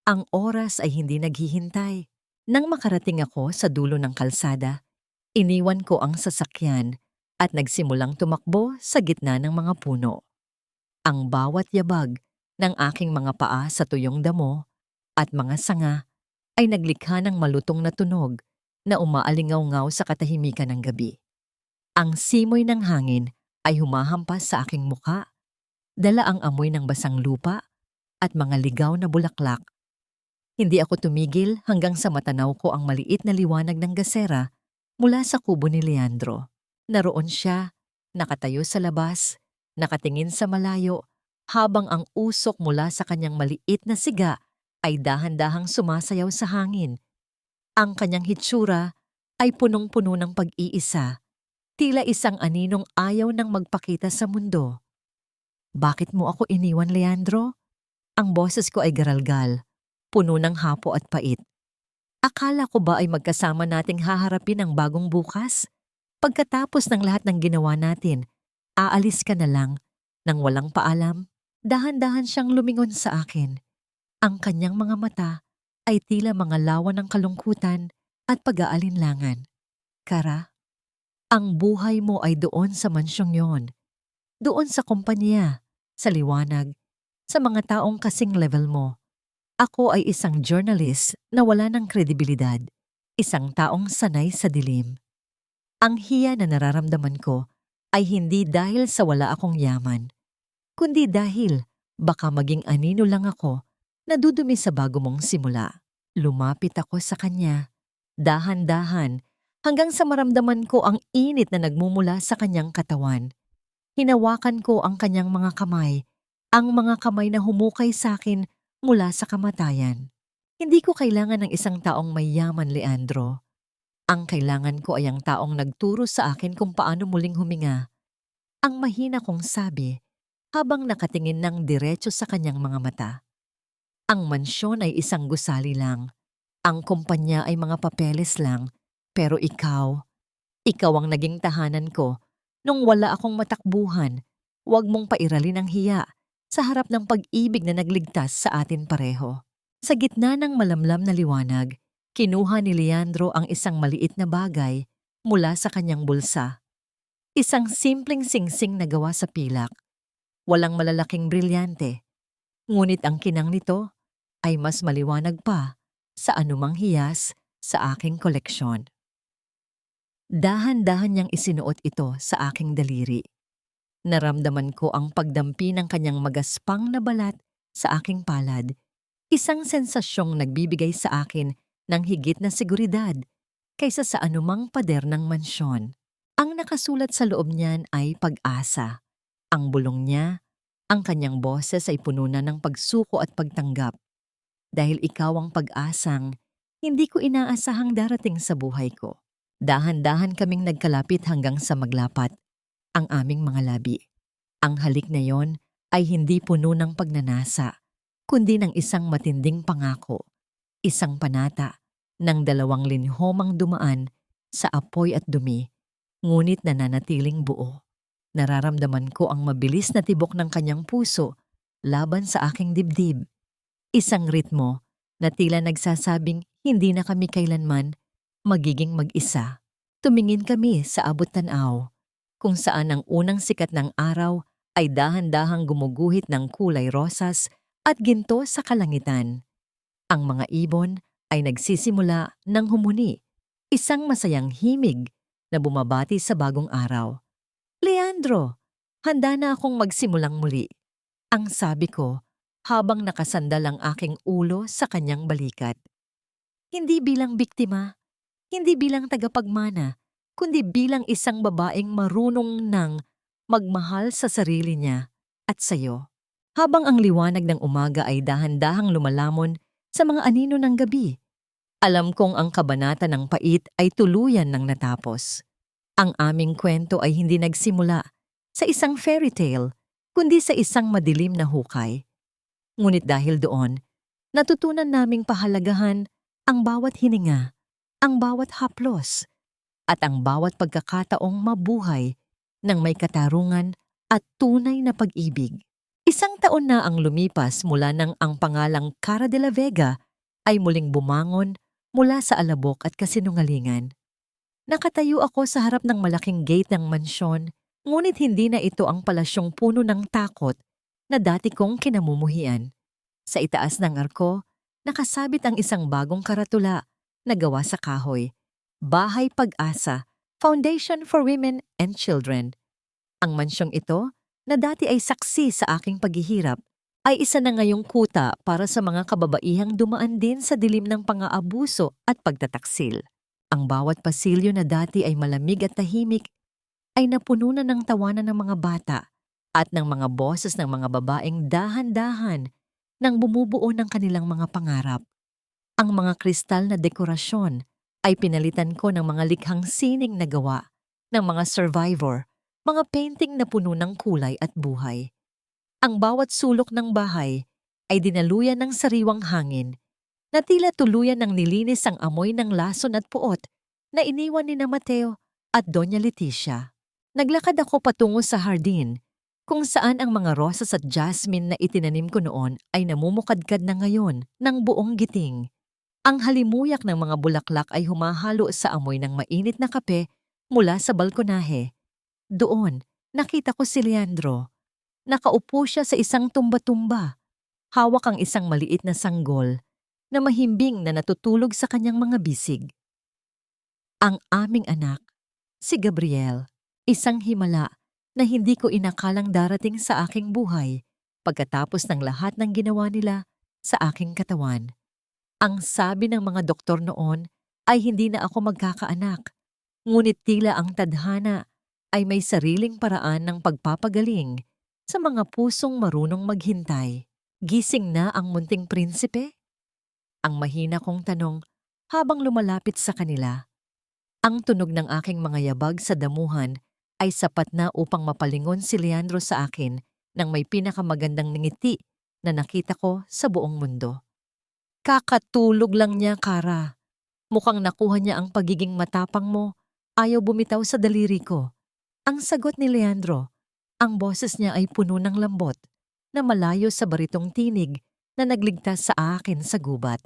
ang oras ay hindi naghihintay. Nang makarating ako sa dulo ng kalsada, iniwan ko ang sasakyan at nagsimulang tumakbo sa gitna ng mga puno. Ang bawat yabag ng aking mga paa sa tuyong damo at mga sanga ay naglikha ng malutong na tunog na umaalingaw-ngaw sa katahimikan ng gabi. Ang simoy ng hangin ay humahampas sa aking muka, dala ang amoy ng basang lupa at mga ligaw na bulaklak. Hindi ako tumigil hanggang sa matanaw ko ang maliit na liwanag ng gasera mula sa kubo ni Leandro. Naroon siya, nakatayo sa labas, nakatingin sa malayo, habang ang usok mula sa kanyang maliit na siga ay dahan-dahang sumasayaw sa hangin. Ang kanyang hitsura ay punong-puno ng pag-iisa, tila isang aninong ayaw nang magpakita sa mundo. Bakit mo ako iniwan, Leandro? Ang boses ko ay garalgal, puno ng hapo at pait. Akala ko ba ay magkasama nating haharapin ang bagong bukas? Pagkatapos ng lahat ng ginawa natin, aalis ka na lang nang walang paalam. Dahan-dahan siyang lumingon sa akin. Ang kanyang mga mata ay tila mga lawa ng kalungkutan at pag-aalinlangan. Kara, ang buhay mo ay doon sa mansyong yon. Doon sa kumpanya, sa liwanag, sa mga taong kasing level mo. Ako ay isang journalist na wala ng kredibilidad, isang taong sanay sa dilim. Ang hiya na nararamdaman ko ay hindi dahil sa wala akong yaman, kundi dahil Baka maging anino lang ako, nadudumi sa bago mong simula. Lumapit ako sa kanya, dahan-dahan, hanggang sa maramdaman ko ang init na nagmumula sa kanyang katawan. Hinawakan ko ang kanyang mga kamay, ang mga kamay na humukay sa akin mula sa kamatayan. Hindi ko kailangan ng isang taong mayaman, Leandro. Ang kailangan ko ay ang taong nagturo sa akin kung paano muling huminga. Ang mahina kong sabi habang nakatingin ng diretso sa kanyang mga mata. Ang mansyon ay isang gusali lang. Ang kumpanya ay mga papeles lang. Pero ikaw ang naging tahanan ko nung wala akong matakbuhan. Huwag mong pairalin ang hiya sa harap ng pag-ibig na nagligtas sa atin pareho. Sa gitna ng malamlam na liwanag, kinuha ni Leandro ang isang maliit na bagay mula sa kanyang bulsa. Isang simpleng singsing na gawa sa pilak. Walang malalaking brilyante. Ngunit ang kinang nito ay mas maliwanag pa sa anumang hiyas sa aking koleksyon. Dahan-dahan niyang isinuot ito sa aking daliri. Naramdaman ko ang pagdampi ng kanyang magaspang na balat sa aking palad. Isang sensasyong nagbibigay sa akin ng higit na seguridad kaysa sa anumang pader ng mansyon. Ang nakasulat sa loob niyan ay pag-asa. Ang bulong niya, ang kanyang boses ay puno na ng pagsuko at pagtanggap. Dahil ikaw ang pag-asang hindi ko inaasahang darating sa buhay ko. Dahan-dahan kaming nagkalapit hanggang sa maglapat ang aming mga labi. Ang halik na yon ay hindi puno ng pagnanasa, kundi ng isang matinding pangako, isang panata ng dalawang linhomang dumaan sa apoy at dumi, ngunit nananatiling buo. Nararamdaman ko ang mabilis na tibok ng kanyang puso laban sa aking dibdib. Isang ritmo na tila nagsasabing hindi na kami kailanman magiging mag-isa. Tumingin kami sa abot-tanaw, kung saan ang unang sikat ng araw ay dahan-dahang gumuguhit ng kulay rosas at ginto sa kalangitan. Ang mga ibon ay nagsisimula ng humuni, isang masayang himig na bumabati sa bagong araw. Leandro, handa na akong magsimulang muli. Ang sabi ko habang nakasandal ang aking ulo sa kanyang balikat. Hindi bilang biktima, hindi bilang tagapagmana, kundi bilang isang babaeng marunong nang magmahal sa sarili niya at sayo. Habang ang liwanag ng umaga ay dahan-dahang lumalamon sa mga anino ng gabi, alam kong ang kabanata ng pait ay tuluyan ng natapos. Ang aming kwento ay hindi nagsimula sa isang fairy tale, kundi sa isang madilim na hukay. Ngunit dahil doon, natutunan naming pahalagahan ang bawat hininga, ang bawat haplos, at ang bawat pagkakataong mabuhay ng may katarungan at tunay na pag-ibig. Isang taon na ang lumipas mula nang ang pangalang Cara de la Vega ay muling bumangon mula sa alabok at kasinungalingan. Nakatayo ako sa harap ng malaking gate ng mansyon, ngunit hindi na ito ang palasyong puno ng takot na dati kong kinamumuhian. Sa itaas ng arko, nakasabit ang isang bagong karatula na gawa sa kahoy. Bahay Pag-asa, Foundation for Women and Children. Ang mansyong ito, na dati ay saksi sa aking paghihirap, ay isa na ngayong kuta para sa mga kababaihang dumaan din sa dilim ng pang-aabuso at pagtataksil. Ang bawat pasilyo na dati ay malamig at tahimik ay napuno na ng tawanan ng mga bata at ng mga boses ng mga babaeng dahan-dahan nang bumubuo ng kanilang mga pangarap. Ang mga kristal na dekorasyon ay pinalitan ko ng mga likhang sining na gawa ng mga survivor, mga painting na puno ng kulay at buhay. Ang bawat sulok ng bahay ay dinaluyan ng sariwang hangin na tila tuluyan ng nilinis ang amoy ng lason at puot na iniwan ni na Mateo at Doña Leticia. Naglakad ako patungo sa hardin, kung saan ang mga rosas at jasmine na itinanim ko noon ay namumukadkad na ngayon ng buong giting. Ang halimuyak ng mga bulaklak ay humahalo sa amoy ng mainit na kape mula sa balkonahe. Doon, nakita ko si Leandro. Nakaupo siya sa isang tumba-tumba. Hawak ang isang maliit na sanggol na mahimbing na natutulog sa kanyang mga bisig. Ang aming anak, si Gabriel, isang himala na hindi ko inakalang darating sa aking buhay pagkatapos ng lahat ng ginawa nila sa aking katawan. Ang sabi ng mga doktor noon ay hindi na ako magkakaanak, ngunit tila ang tadhana ay may sariling paraan ng pagpapagaling sa mga pusong marunong maghintay. Gising na ang munting prinsipe? Ang mahina kong tanong habang lumalapit sa kanila. Ang tunog ng aking mga yabag sa damuhan ay sapat na upang mapalingon si Leandro sa akin ng may pinakamagandang ngiti na nakita ko sa buong mundo. Kakatulog lang niya, Kara. Mukhang nakuha niya ang pagiging matapang mo. Ayaw bumitaw sa daliri ko. Ang sagot ni Leandro, ang boses niya ay puno ng lambot na malayo sa baritong tinig na nagligtas sa akin sa gubat.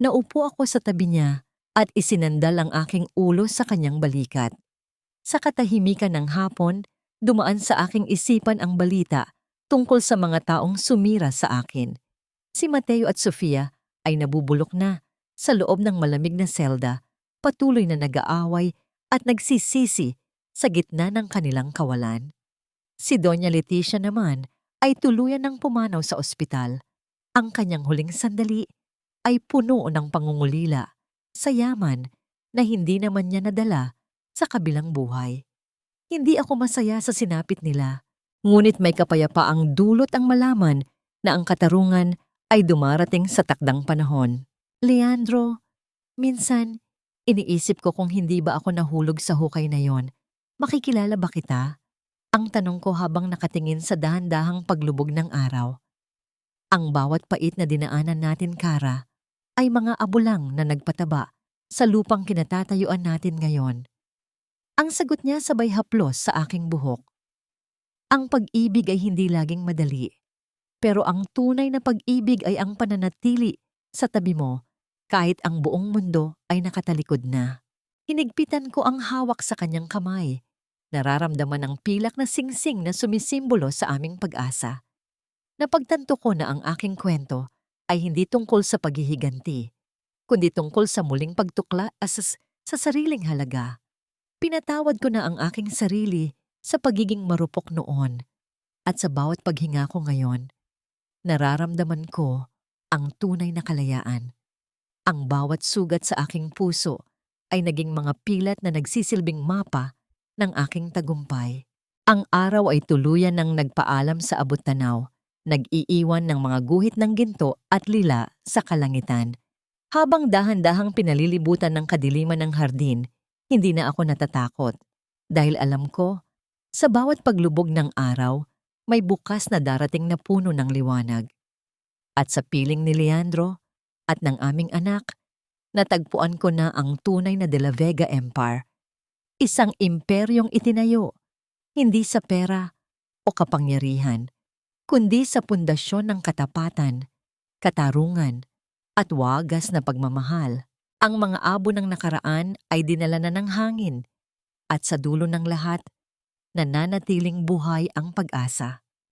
Naupo ako sa tabi niya at isinandal ang aking ulo sa kanyang balikat. Sa katahimikan ng hapon, dumaan sa aking isipan ang balita tungkol sa mga taong sumira sa akin. Si Mateo at Sofia ay nabubulok na sa loob ng malamig na selda, patuloy na nag-aaway at nagsisisi sa gitna ng kanilang kawalan. Si Doña Leticia naman ay tuluyan ng pumanaw sa ospital. Ang kanyang huling sandali ay puno ng pangungulila sa yaman na hindi naman niya nadala sa kabilang buhay. Hindi ako masaya sa sinapit nila, ngunit may kapayapaang dulot ang malaman na ang katarungan ay dumarating sa takdang panahon. Leandro, minsan iniisip ko kung hindi ba ako nahulog sa hukay na yon. Makikilala ba kita? Ang tanong ko habang nakatingin sa dahan-dahang paglubog ng araw. Ang bawat pait na dinaanan natin, Kara, ay mga abulang na nagpataba sa lupang kinatatayuan natin ngayon. Ang sagot niya sabay haplos sa aking buhok. Ang pag-ibig ay hindi laging madali, pero ang tunay na pag-ibig ay ang pananatili sa tabi mo kahit ang buong mundo ay nakatalikod na. Hinigpitan ko ang hawak sa kanyang kamay. Nararamdaman ang pilak na singsing na sumisimbolo sa aming pag-asa. Napagtanto ko na ang aking kwento ay hindi tungkol sa paghihiganti, kundi tungkol sa muling pagtukla sa sariling halaga. Pinatawad ko na ang aking sarili sa pagiging marupok noon at sa bawat paghinga ko ngayon, nararamdaman ko ang tunay na kalayaan. Ang bawat sugat sa aking puso ay naging mga pilat na nagsisilbing mapa ng aking tagumpay. Ang araw ay tuluyan ng nagpaalam sa abot-tanaw, nag-iiwan ng mga guhit ng ginto at lila sa kalangitan. Habang dahan-dahang pinalilibutan ng kadiliman ng hardin, hindi na ako natatakot. Dahil alam ko, sa bawat paglubog ng araw, may bukas na darating na puno ng liwanag. At sa piling ni Leandro at ng aming anak, natagpuan ko na ang tunay na De La Vega Empire. Isang imperyong itinayo, hindi sa pera o kapangyarihan, kundi sa pundasyon ng katapatan, katarungan, at wagas na pagmamahal. Ang mga abo ng nakaraan ay dinala na ng hangin, at sa dulo ng lahat, nananatiling buhay ang pag-asa.